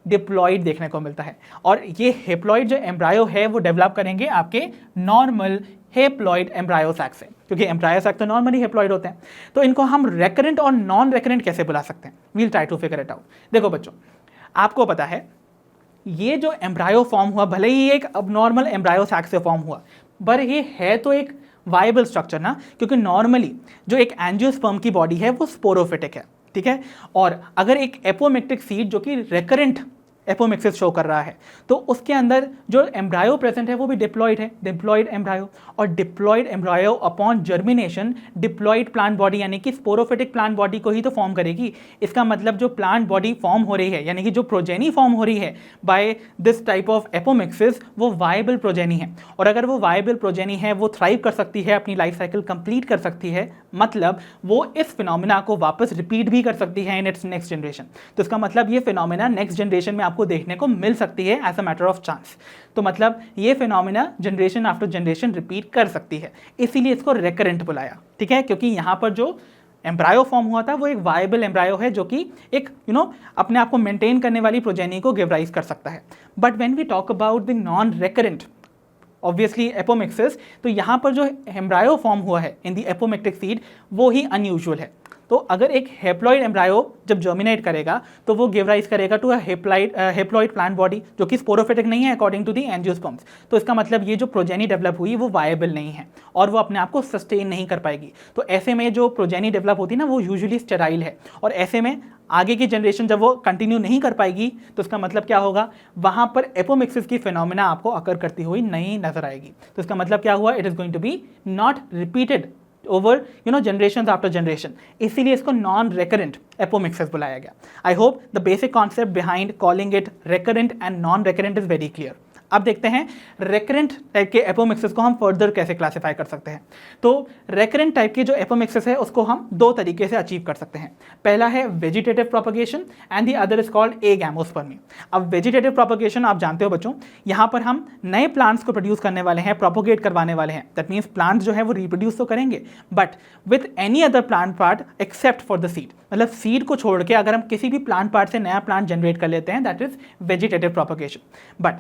डिप्लॉइड देखने को मिलता है। और ये हेप्लॉइड जो एम्ब्रायो है वो डेवलप करेंगे आपके नॉर्मल हेप्लॉइड एम्ब्रायो सैक से, क्योंकि एम्ब्रायो सैक तो नॉर्मली हेप्लॉइड होते हैं। तो इनको हम रेकरेंट और नॉन रेकरेंट कैसे बुला सकते हैं, we'll try to figure it out. देखो बच्चों आपको पता है ये जो एम्ब्रायो फॉर्म हुआ, भले ही एक अबनॉर्मल एम्ब्रायो सैक से फॉर्म हुआ, पर ये है तो एक वायबल स्ट्रक्चर ना, क्योंकि नॉर्मली जो एक एंजियोस्पर्म की बॉडी है वो स्पोरोफिटिक है, ठीक है। और अगर एक एपोमिक्टिक सीड जो कि रेकरेंट एपोमिक्सिस शो कर रहा है, तो उसके अंदर जो एम्ब्रायो प्रेजेंट है वो भी डिप्लॉइड है, डिप्लॉइड एम्ब्रायो। और diploid embryo upon germination diploid plant body, यानी कि स्पोरोफिटिक प्लांट बॉडी को ही तो फॉर्म करेगी। इसका मतलब जो प्लांट बॉडी फॉर्म हो रही है, यानी कि जो प्रोजेनी फॉर्म हो रही है by this type of apomixis, वो वायबल प्रोजेनी है। और अगर वो वायबल प्रोजेनी है, वो थ्राइव कर सकती है, अपनी लाइफ साइकिल कंप्लीट कर सकती है, मतलब वो इस फिनोमिना को वापस रिपीट भी कर सकती है इन इट्स नेक्स्ट जनरेशन। तो इसका मतलब ये फिनोमिना नेक्स्ट जनरेशन में आपको देखने को मिल सकती है as a matter of chance. तो मतलब ये phenomena generation after generation repeat कर सकती है, इसीलिए इसको रेकरेंट बुलाया, ठीक है। क्योंकि यहाँ पर जो एम्ब्रायो फॉर्म हुआ था वो एक वायबल एम्ब्रायो है, जो कि एक अपने आप को मेंटेन करने वाली प्रोजेनी को गिव राइज कर सकता है। But when we talk about the non recurrent obviously apomixis, तो यहाँ पर जो एम्ब्रायो फॉर्म हुआ है इन द एपोमिक्टिक सीड वो ही अनयूजुअल है। तो अगर एक हेप्लॉइड एम्ब्रायो जब जर्मिनेट करेगा तो वो गिव राइज करेगा टू हेप्लॉइड प्लांट बॉडी, जो कि स्पोरोफिटिक नहीं है अकॉर्डिंग टू दी एंजियोस्पर्म्स। तो इसका मतलब ये जो प्रोजेनी डेवलप हुई वो वायबल नहीं है और वो अपने आप को सस्टेन नहीं कर पाएगी। तो ऐसे में जो प्रोजेनी डेवलप होती है ना, वो यूजुअली स्टेराइल है, और ऐसे में आगे की जनरेशन जब वो कंटिन्यू नहीं कर पाएगी तो इसका मतलब क्या होगा, वहां पर एपोमिक्सिस की फिनोमिना आपको अकर करती हुई नहीं नजर आएगी। तो इसका मतलब क्या हुआ, it is going to be not repeated over generation after generation, इसीलिए इसको नॉन रेकरेंट एपोमिक्सिस बुलाया गया। I hope the basic concept behind calling it recurrent and non recurrent is very clear. अब देखते हैं रेकरेंट टाइप के एपोमिक्सिस को हम फर्दर कैसे क्लासिफाई कर सकते हैं। तो रेकरेंट टाइप के जो एपोमिक्सिस है उसको हम दो तरीके से अचीव कर सकते हैं। पहला है vegetative propagation and the other is called agamospermy. अब वेजिटेटिव प्रोपगेशन आप जानते हो बच्चों, यहाँ पर हम नए प्लांट्स को प्रोड्यूस करने वाले हैं, प्रोपोगेट करवाने वाले हैं। दैट मीन्स प्लांट्स जो है वो रिप्रोड्यूस तो करेंगे but with any other plant part except for the seed. मतलब सीड को छोड़ के अगर हम किसी भी प्लांट पार्ट से नया प्लांट जनरेट कर लेते हैं, that is vegetative propagation. But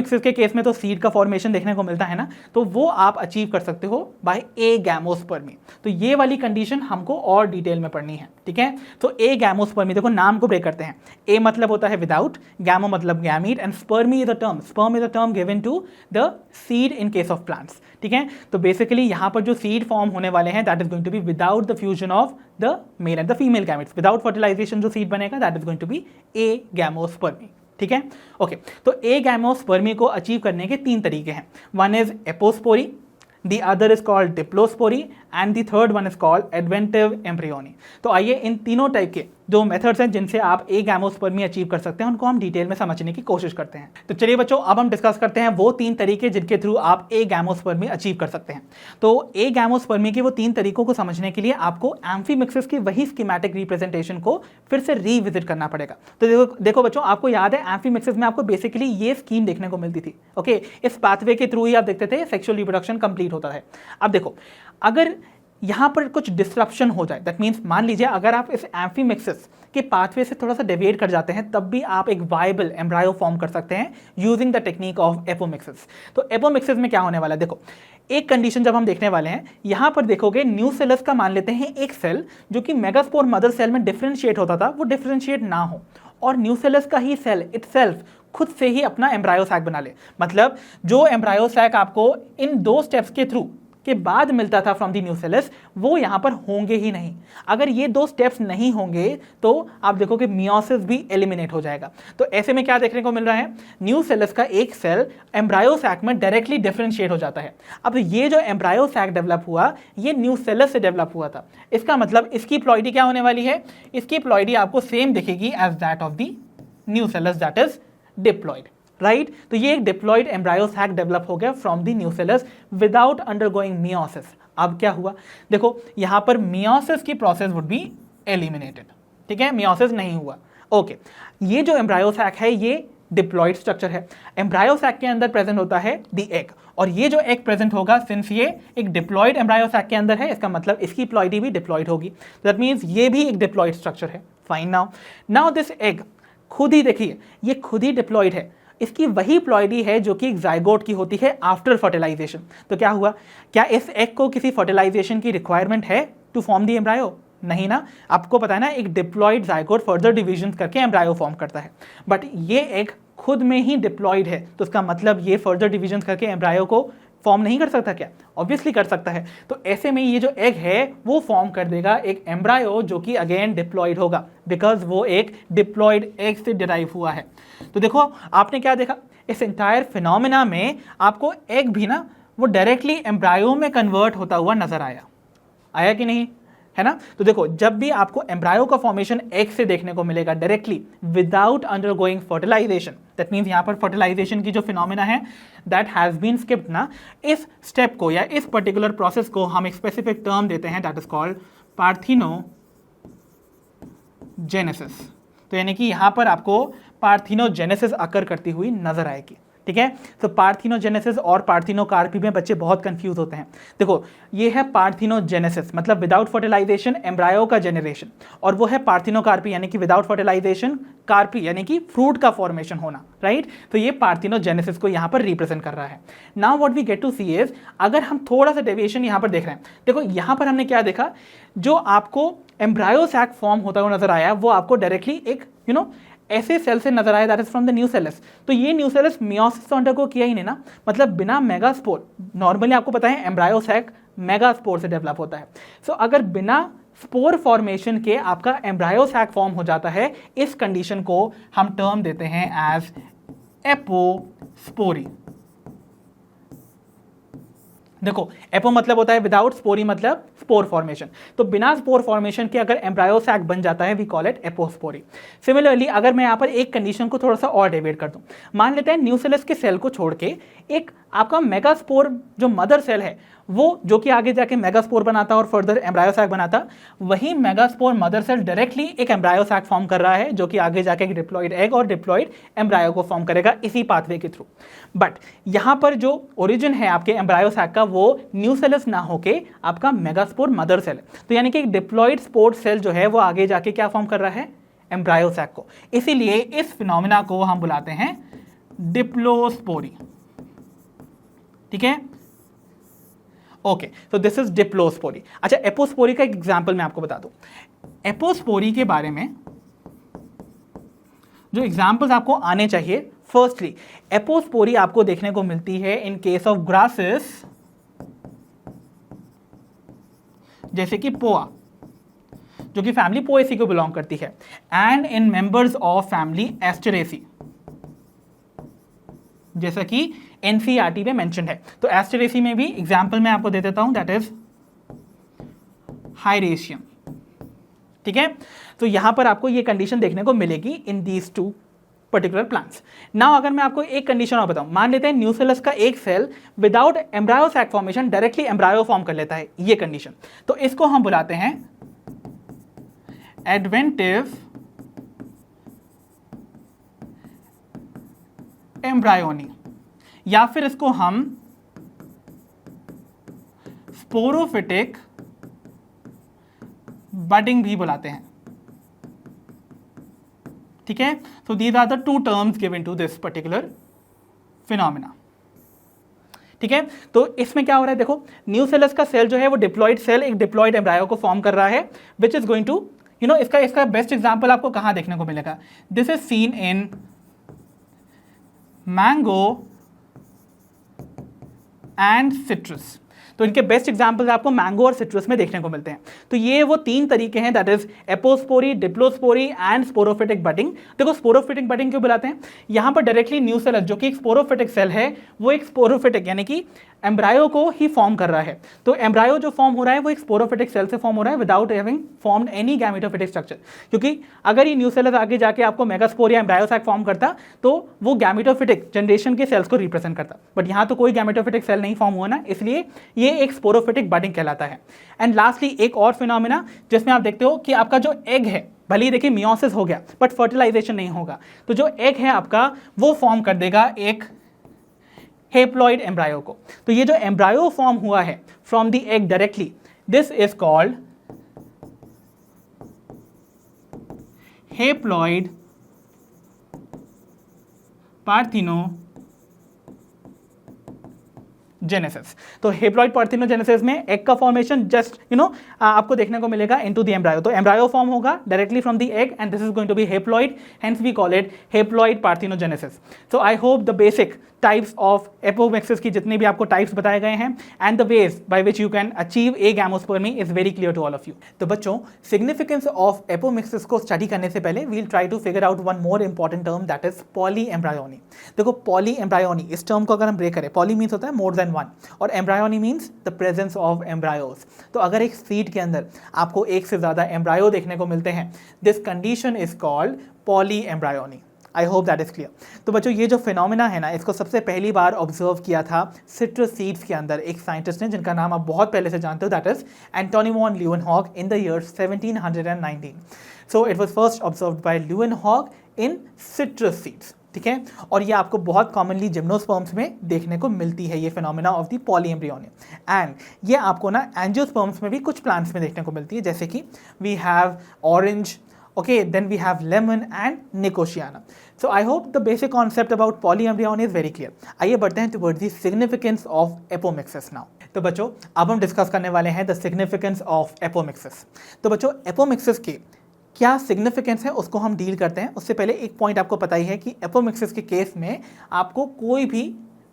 apomixis के केस में तो सीड का फॉर्मेशन देखने को मिलता है ना, तो वो आप अचीव कर सकते हो बाय एगैमोस्पर्मी। तो ये वाली कंडीशन हमको और डिटेल में पढ़नी है, ठीक है। तो एगैमोस्पर्मी, देखो नाम को ब्रेक करते हैं। ए मतलब होता है विदाउट, गैमो मतलब gamete, and spermy is a term, sperm is a term given to the seed in case of plants, ठीक है। तो बेसिकली यहाँ पर जो सीड फॉर्म होने वाले हैं that is going to be without the fusion of the male and the female gametes, without fertilization जो सीड बनेगा that is going to be agamospermy, ठीक है। ओके, तो एगैमोस्पर्मी को अचीव करने के 3 तरीके हैं। One is apospory, the other is called diplospory and the third one is called adventive embryony। तो आइए इन तीनों टाइप के जो मेथड्स हैं जिनसे आप एगैमोस्पर्मी अचीव कर सकते हैं उनको हम डिटेल में समझने की कोशिश करते हैं। तो चलिए बच्चों, अब हम डिस्कस करते हैं वो 3 तरीके जिनके थ्रू आप एगैमोस्पर्मी अचीव कर सकते हैं। तो एगैमोस्पर्मी के वो 3 तरीकों को समझने के लिए आपको एम्फीमिक्सिस की वही स्कीमेटिक रिप्रेजेंटेशन को फिर से रिविजिट करना पड़ेगा। तो देखो बच्चों, आपको याद है एम्फीमिक्सिस में आपको बेसिकली ये स्कीम देखने को मिलती थी। ओके, इस पाथवे के थ्रू ही आप देखते थे सेक्सुअल रिप्रोडक्शन कंप्लीट होता है। अब देखो, अगर यहाँ पर कुछ डिस्ट्रप्शन हो जाए, दैट मीन्स मान लीजिए अगर आप इस एम्फीमिक्सिस के पाथवे से थोड़ा सा डेविएट कर जाते हैं, तब भी आप एक वायबल एम्ब्रायो फॉर्म कर सकते हैं using the technique of apomixis. तो एपोमिक्सिस में क्या होने वाला है, देखो एक कंडीशन जब हम देखने वाले हैं, यहाँ पर देखोगे न्यूसेलस का मान लेते हैं एक सेल जो कि मेगास्पोर मदर सेल में डिफ्रेंशिएट होता था, वो डिफ्रेंशिएट ना हो और न्यूसेलस का ही सेल इटसेल्फ खुद से ही अपना एम्ब्रायो सैक बना ले। मतलब जो एम्ब्रायो सैक आपको इन 2 स्टेप्स के थ्रू के बाद मिलता था फ्रॉम द न्यूसेलस, वो यहाँ पर होंगे ही नहीं। अगर ये 2 स्टेप्स नहीं होंगे तो आप देखोगे मियोसिस भी एलिमिनेट हो जाएगा। तो ऐसे में क्या देखने को मिल रहा है, न्यूसेलस का एक सेल एम्ब्रायो सैक में डायरेक्टली डिफरेंशिएट हो जाता है। अब ये जो एम्ब्रायो सैक डेवलप हुआ, ये न्यूसेलस से डेवलप हुआ था। इसका मतलब इसकी प्लॉइडी क्या होने वाली है, इसकी प्लॉइडी आपको सेम दिखेगी as that of the nucellus, that is diploid, right. तो ये एक डिप्लॉइड एम्ब्रायो सैक डेवलप हो गया from the nucellus without undergoing meiosis. अब क्या हुआ, देखो यहाँ पर मियोसिस की प्रोसेस वुड बी एलिमिनेटेड, ठीक है, मियोसिस नहीं हुआ। ओके, ये जो एम्ब्रायो सैक है ये डिप्लॉइड स्ट्रक्चर है। एम्ब्रायो सैक के अंदर प्रेजेंट होता है द एग, और ये जो एग प्रेजेंट होगा, सिंस ये एक डिप्लॉइड एम्ब्रायो सैक के अंदर है, इसका मतलब इसकी प्लॉइडी भी डिप्लॉइड होगी। दैट मीन्स ये भी एक डिप्लॉइड स्ट्रक्चर है। फाइन, नाउ दिस एग खुद ही देखिए, ये खुद ही डिप्लॉइड है, इसकी वही प्लॉइडी है जो कि एक जाइगोट की होती है आफ्टर फर्टिलाइजेशन। तो क्या हुआ, क्या इस एग को किसी फर्टिलाइजेशन की रिक्वायरमेंट है टू फॉर्म दी एम्ब्रायो? नहीं ना। आपको पता है ना, एक डिप्लॉइड जाइगोट फर्दर डिविजन करके एम्ब्रायो फॉर्म करता है, बट ये एग खुद में ही डिप्लॉइड है, तो इसका मतलब ये फर्दर डिविजन करके एम्ब्रायो को फॉर्म नहीं कर सकता क्या? ऑब्वियसली कर सकता है। तो ऐसे में ये जो एग है वो फॉर्म कर देगा एक एम्ब्रायो जो कि अगेन डिप्लॉइड होगा, बिकॉज वो एक डिप्लॉइड एग से डिराइव हुआ है। तो देखो आपने क्या देखा, इस एंटायर फिनोमेना में आपको एग भी ना वो डायरेक्टली एम्ब्रायो में कन्वर्ट होता हुआ नजर आया कि नहीं, है ना। तो देखो, जब भी आपको एम्ब्रायो का फॉर्मेशन एग से देखने को मिलेगा directly without undergoing fertilization, that means यहाँ पर फर्टिलाइजेशन की जो फिनोमेना है दैट हैज बीन स्किप्ड ना, इस स्टेप को या इस पर्टिकुलर प्रोसेस को हम एक स्पेसिफिक टर्म देते हैं, दैट इज कॉल्ड पार्थिनोजेनेसिस। तो यानी कि यहाँ पर आपको पार्थिनोजेनेसिस अकर करती हुई नजर आएगी, ठीक है। तो पार्थिनोजेनेसिस और पार्थिनोकार्पी में बच्चे बहुत कंफ्यूज होते हैं। देखो, ये है पार्थिनोजेनेसिस मतलब विदाउट फर्टिलाइजेशन एम्ब्रायो का जनरेशन, और वो है पार्थिनोकार्पी यानी कि विदाउट फर्टिलाइजेशन कार्पी यानी कि फ्रूट का फॉर्मेशन होना, राइट। तो ये पार्थिनोजेनेसिस को यहाँ पर रिप्रेजेंट कर रहा है। Now what we get to see is, अगर हम थोड़ा सा डेविएशन यहाँ पर देख रहे हैं, देखो यहाँ पर हमने क्या देखा, जो आपको एम्ब्रायो सैक फॉर्म होता हुआ नजर आया वो आपको डायरेक्टली एक ऐसे सेल से नजर आया, that is from the nucellus. तो ये न्यूसेलस मियोसिस तो अंडरगो किया ही नहीं ना, मतलब बिना मेगास्पोर, नॉर्मली आपको पता है एम्ब्रायो सैक मेगास्पोर से डेवलप होता है। सो अगर बिना स्पोर फॉर्मेशन के आपका एम्ब्रायो सैक फॉर्म हो जाता है, इस कंडीशन को हम टर्म देते हैं एज एपोस्पोरी। देखो, एपो मतलब होता है विदाउट, स्पोरी मतलब स्पोर फॉर्मेशन। तो बिना स्पोर फॉर्मेशन के अगर एम्ब्रायो सैक बन जाता है we call it apospory. Similarly अगर मैं यहाँ पर एक कंडीशन को थोड़ा सा और डेविएट कर दूं, मान लेते हैं न्यूसेलस के सेल को छोड़ के एक आपका मेगास्पोर जो मदर सेल है वो, जो कि आगे जाके मेगास्पोर बनाता और फर्दर एम्ब्रायो सैक बनाता, वही मेगास्पोर मदर सेल डायरेक्टली एक एम्ब्रायो सैक फॉर्म कर रहा है जो कि आगे जाके एक डिप्लॉइड एग और डिप्लॉइड एम्ब्रायो को फॉर्म करेगा इसी पाथवे के थ्रू। बट यहाँ पर जो ओरिजिन है आपके एम्ब्रायो सैक का वो न्यूसेलस ना होके आपका मेगास्पोर मदर सेल है। तो यानी कि एक डिप्लॉइड स्पोर सेल जो है वो आगे जाके क्या फॉर्म कर रहा है, एम्ब्रायो सैक को। इसीलिए इस फिनोमेना को हम बुलाते हैं डिप्लोस्पोरी, ठीक है, ओके, तो दिस इज डिप्लोस्पोरी। अच्छा, एपोस्पोरी का एक एग्जांपल मैं आपको बता दूं। एपोस्पोरी के बारे में जो एग्जांपल्स आपको आने चाहिए, फर्स्टली एपोस्पोरी आपको देखने को मिलती है इन केस ऑफ ग्रासेस, जैसे कि पोआ, जो कि फैमिली पोएसी को बिलोंग करती है, and in members of family Asteraceae, जैसा कि एनसीईआरटी में मेंशन है। तो एस्टेरेसी में भी एग्जांपल मैं आपको दे देता हूं, दैट इज हाइरेशियम, ठीक है। तो यहां पर आपको ये कंडीशन देखने को मिलेगी in these two particular plants. Now अगर मैं आपको एक कंडीशन और बताऊं, मान लेते हैं न्यूसेलस का एक cell without embryo sac formation directly embryo form कर लेता है, ये कंडीशन, तो इसको हम बुलाते हैं एडवेंटिव एम्ब्रायोनी, या फिर इसको हम स्पोरोफिटिक बडिंग भी बुलाते हैं, ठीक है। So these are the two terms given to this particular phenomena, ठीक है। तो इसमें क्या हो रहा है, देखो न्यूसेलस का सेल जो है वो डिप्लॉयड सेल एक डिप्लॉयड एम्ब्रायो को फॉर्म कर रहा है, विच इज गोइंग टू इसका बेस्ट एग्जांपल आपको कहां देखने को मिलेगा, this is seen in mango and citrus. तो इनके बेस्ट एग्जांपल्स आपको मैंगो और सिट्रस में देखने को मिलते हैं। तो ये वो तीन तरीके हैं, that is apospory, diplospory and sporophytic budding. देखो स्पोरोफिटिक बडिंग क्यों बुलाते हैं, यहां पर डायरेक्टली न्यूसेलस जो कि एक स्पोरोफिटिक सेल है, वो एक स्पोरोफिटिक यानी कि एम्ब्रायो को ही फॉर्म कर रहा है। तो एम्ब्रायो जो फॉर्म हो रहा है वो एक स्पोरोफिटिक सेल से फॉर्म हो रहा है without having formed any gametophytic structure, क्योंकि अगर ये न्यूसेलस आगे जाके आपको मेगास्पोर या एम्ब्रायोसैक फॉर्म करता तो वो गैमेटोफिटिक जनरेशन के सेल्स को रिप्रेजेंट करता, बट यहाँ तो कोई गैमेटोफिटिक सेल नहीं फॉर्म हुआ ना, इसलिए ये एक स्पोरोफिटिक बडिंग कहलाता है। एंड लास्टली एक और फिनोमिना जिसमें आप देखते हो कि आपका जो एग है, भले ही देखिए मियोसिस हो गया बट फर्टिलाइजेशन नहीं होगा, तो जो एग है आपका वो फॉर्म कर देगा एक हेप्लॉइड एम्ब्रायो को। तो ये जो एम्ब्रायो फॉर्म हुआ है from the egg directly, this is called haploid parthenogenesis. तो हेप्लॉइड पार्थिनोजेनेसिस में एग का फॉर्मेशन जस्ट आपको देखने को मिलेगा इनटू द एम्ब्रायो। तो एम्ब्रायो फॉर्म होगा directly from the egg and this is going to be haploid, hence we call it haploid parthenogenesis. So I hope the basic types of apomixis की जितने भी आपको टाइप्स बताए गए हैं and the ways by which you can achieve agamospermy is very clear to all of you. तो बच्चों सिग्निफिकेंस ऑफ एपोमिक्सिस को स्टडी करने से पहले we'll try to figure out one more important term, that is polyembryony. देखो पॉली एम्ब्रायोनी, इस टर्म को अगर हम ब्रेक करें, पॉली मीन्स होता है मोर देन वन और embryony means the presence of embryos. तो अगर एक सीड के अंदर आपको एक से ज्यादा एम्ब्रायो देखने को मिलते हैं, this condition is called polyembryony. I hope that is clear. तो बच्चों ये जो फिनोमिना है ना, इसको सबसे पहली बार ऑब्जर्व किया था सिट्रस सीड्स के अंदर एक साइंटिस्ट ने जिनका नाम आप बहुत पहले से जानते हो, that is Antony von Leeuwenhoek in the year 1719। So it was first observed bye Leeuwenhoek in citrus seeds, ठीक है। और ये आपको बहुत कॉमनली जिम्नोस्पर्म्स में देखने को मिलती है, ये phenomena of the poly embryony. And ये आपको ना एंजियोस्पर्म्स में भी कुछ प्लांट्स में देखने को मिलती है, जैसे कि we have orange, okay, then we have lemon and nicotiana. So I hope the basic concept about polyembryony is very clear. आइए बढ़ते हैं towards the significance of apomixis now. तो बच्चों अब हम डिस्कस करने वाले हैं the significance of apomixis. तो बच्चों apomixis के क्या सिग्निफिकेंस है उसको हम डील करते हैं। उससे पहले एक पॉइंट आपको पता ही है कि एपोमिक्सिस के केस में आपको कोई भी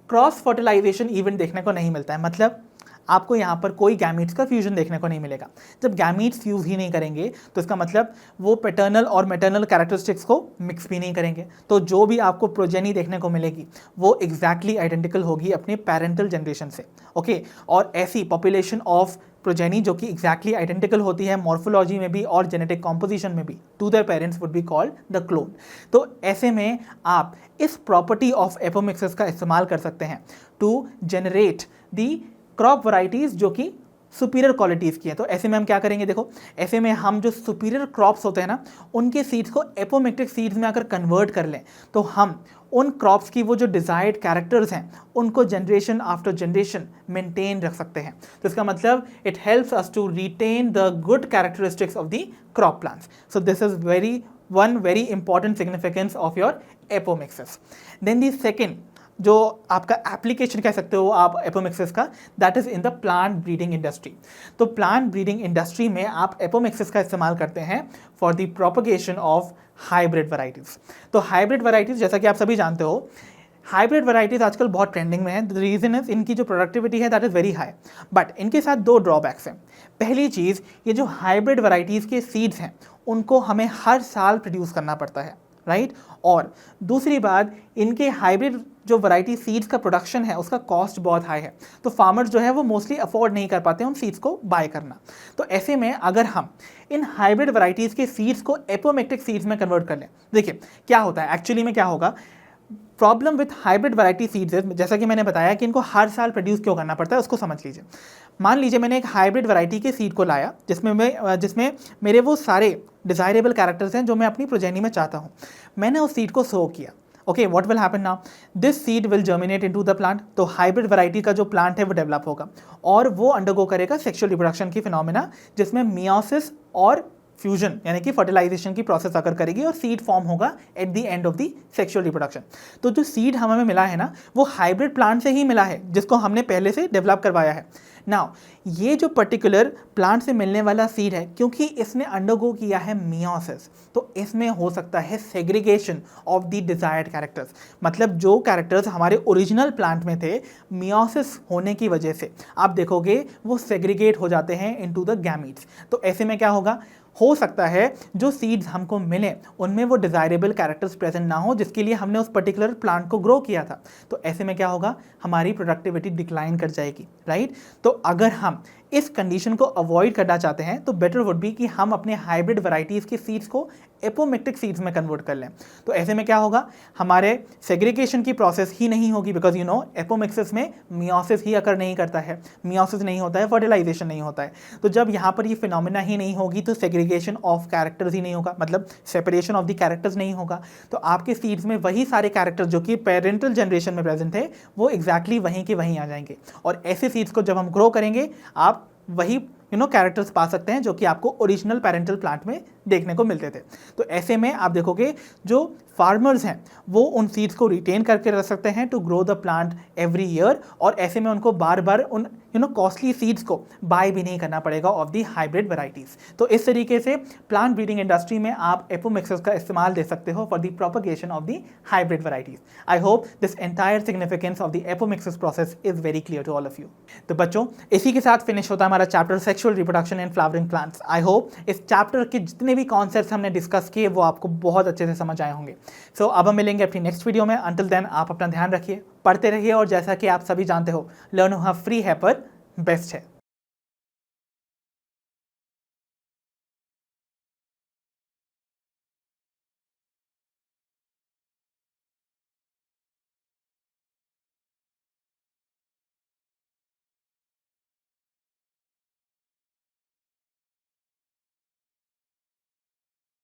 क्रॉस फर्टिलाइजेशन इवेंट देखने को नहीं मिलता है, मतलब आपको यहाँ पर कोई गैमीट्स का फ्यूजन देखने को नहीं मिलेगा। जब गैमीट्स फ्यूज ही नहीं करेंगे तो इसका मतलब वो पैटर्नल और मैटर्नल कैरेक्टरिस्टिक्स को मिक्स भी नहीं करेंगे, तो जो भी आपको प्रोजेनी देखने को मिलेगी वो एग्जैक्टली आइडेंटिकल होगी अपने पेरेंटल जनरेशन से, ओके। और ऐसी पॉपुलेशन ऑफ प्रोजेनी जो कि एग्जैक्टली आइडेंटिकल होती है मॉर्फोलॉजी में भी और जेनेटिक कॉम्पोजिशन में भी to their parents would be called the clone. तो ऐसे में आप इस प्रॉपर्टी ऑफ एपोमिक्सिस का इस्तेमाल कर सकते हैं to generate the crop varieties जो कि सुपीरियर क्वालिटीज़ की हैं। तो ऐसे में हम क्या करेंगे, देखो ऐसे में हम जो सुपीरियर क्रॉप्स होते हैं ना, उनके सीड्स को एपोमिक्टिक सीड्स में अगर कन्वर्ट कर लें तो हम उन क्रॉप्स की वो जो डिज़ायर्ड कैरेक्टर्स हैं उनको जनरेशन आफ्टर जनरेशन मेंटेन रख सकते हैं। तो इसका मतलब it helps us to retain the good characteristics of the crop plants. So this is one very important significance of your apomixis. Then the second जो आपका एप्लीकेशन कह सकते हो आप एपोमिक्सिस का, that is in the plant breeding industry. तो प्लांट ब्रीडिंग इंडस्ट्री में आप एपोमिक्सिस का इस्तेमाल करते हैं for the propagation of hybrid varieties. तो हाइब्रिड वैरायटीज़ जैसा कि आप सभी जानते हो, हाइब्रिड वैरायटीज़ आजकल बहुत ट्रेंडिंग में है। द रीज़न इज इनकी जो प्रोडक्टिविटी है that is very high, but इनके साथ दो ड्रॉबैक्स हैं। पहली चीज़, ये जो हाइब्रिड वैरायटीज़ के सीड्स हैं उनको हमें हर साल प्रोड्यूस करना पड़ता है, राइट। और दूसरी बात, इनके हाइब्रिड जो वैरायटी सीड्स का प्रोडक्शन है उसका कॉस्ट बहुत हाई है, तो फार्मर्स जो है वो मोस्टली अफोर्ड नहीं कर पाते उन सीड्स को बाय करना। तो ऐसे में अगर हम इन हाइब्रिड वैरायटीज़ के सीड्स को एपोमेक्टिक सीड्स में कन्वर्ट कर लें, देखिए क्या होता है एक्चुअली में, क्या होगा problem with hybrid variety seeds है, जैसा कि मैंने बताया कि इनको हर साल प्रोड्यूस क्यों करना पड़ता है उसको समझ लीजिए। मान लीजिए मैंने एक हाइब्रिड वैरायटी के सीड को लाया जिसमें मेरे वो सारे डिज़ायरेबल कैरेक्टर्स हैं जो मैं अपनी प्रोजेनी में चाहता हूँ। मैंने उस सीड को सो किया। Okay, what will happen now, this seed will germinate into the plant. तो हाइब्रिड वैरायटी का जो प्लांट है वो डेवलप होगा और वो अंडरगो करेगा सेक्सुअल रिप्रोडक्शन की फिनोमिना, जिसमें मियोसिस और फ्यूजन यानी कि फर्टिलाइजेशन की प्रोसेस अकर करेगी और सीड फॉर्म होगा eight the end of the sexual reproduction. तो जो सीड हमें मिला है ना, वो हाइब्रिड प्लांट से ही मिला है जिसको हमने पहले से डेवलप करवाया है। नाउ ये जो पर्टिकुलर प्लांट से मिलने वाला सीड है, क्योंकि इसने अंडरगो किया है मियोसिस, तो इसमें हो सकता है segregation of the desired characters. मतलब जो कैरेक्टर्स हमारे ओरिजिनल प्लांट में थे, मियोसिस होने की वजह से आप देखोगे वो सेग्रीगेट हो जाते हैं इनटू द गैमीट्स। तो ऐसे में क्या होगा, हो सकता है जो सीड्स हमको मिले उनमें वो डिज़ायरेबल कैरेक्टर्स प्रेजेंट ना हो जिसके लिए हमने उस पर्टिकुलर प्लांट को ग्रो किया था। तो ऐसे में क्या होगा, हमारी प्रोडक्टिविटी डिक्लाइन कर जाएगी, राइट। तो अगर हम इस कंडीशन को अवॉइड करना चाहते हैं तो बेटर वुड बी कि हम अपने हाइब्रिड वैरायटीज़ के सीड्स को एपोमेक्टिक सीड्स में कन्वर्ट कर लें। तो ऐसे में क्या होगा, हमारे सेग्रीगेशन की प्रोसेस ही नहीं होगी, बिकॉज यू नो एपोमिक्सिस में मियोसिस ही अकर नहीं करता है, मियोसिस नहीं होता है, फर्टिलाइजेशन नहीं होता है। तो जब यहाँ पर ये फिनोमिना ही नहीं होगी तो सेग्रीगेशन ऑफ कैरेक्टर्स ही नहीं होगा, मतलब सेपरेशन ऑफ द कैरेक्टर्स नहीं होगा। तो आपके सीड्स में वही सारे कैरेक्टर्स जो कि पेरेंटल जनरेशन में प्रेजेंट थे वो एग्जैक्टली वहीं के वहीं आ जाएंगे, और ऐसे सीड्स को जब हम ग्रो करेंगे आप वही कैरेक्टर्स पा सकते हैं जो कि आपको ओरिजिनल पेरेंटल प्लांट में देखने को मिलते थे। तो ऐसे में आप देखोगे जो फार्मर्स हैं वो उन सीड्स को रिटेन करके रख सकते हैं to grow the plant every year, और ऐसे में उनको बार बार उन कॉस्टली सीड्स को बाय भी नहीं करना पड़ेगा ऑफ दी हाइब्रिड वैरायटीज़। तो इस तरीके से प्लांट ब्रीडिंग इंडस्ट्री में आप एपोमिक्सिस का इस्तेमाल दे सकते हो for the propagation of the hybrid varieties. I hope this entire significance of the apomixis process is very clear to all of you. तो बच्चों, इसी के साथ फिनिश होता है हमारा चैप्टर सेक्सुअल रिप्रोडक्शन इन फ्लावरिंग प्लांट्स। आई होप इस चैप्टर के जितने भी कॉन्सेप्ट्स हमने डिस्कस किए वो आपको बहुत अच्छे से समझ आए होंगे। सो अब हम मिलेंगे अपनी नेक्स्ट वीडियो में। अंटिल देन आप अपना ध्यान रखिए, पढ़ते रहिए, और जैसा कि आप सभी जानते हो, लर्न हुआ फ्री है पर बेस्ट है।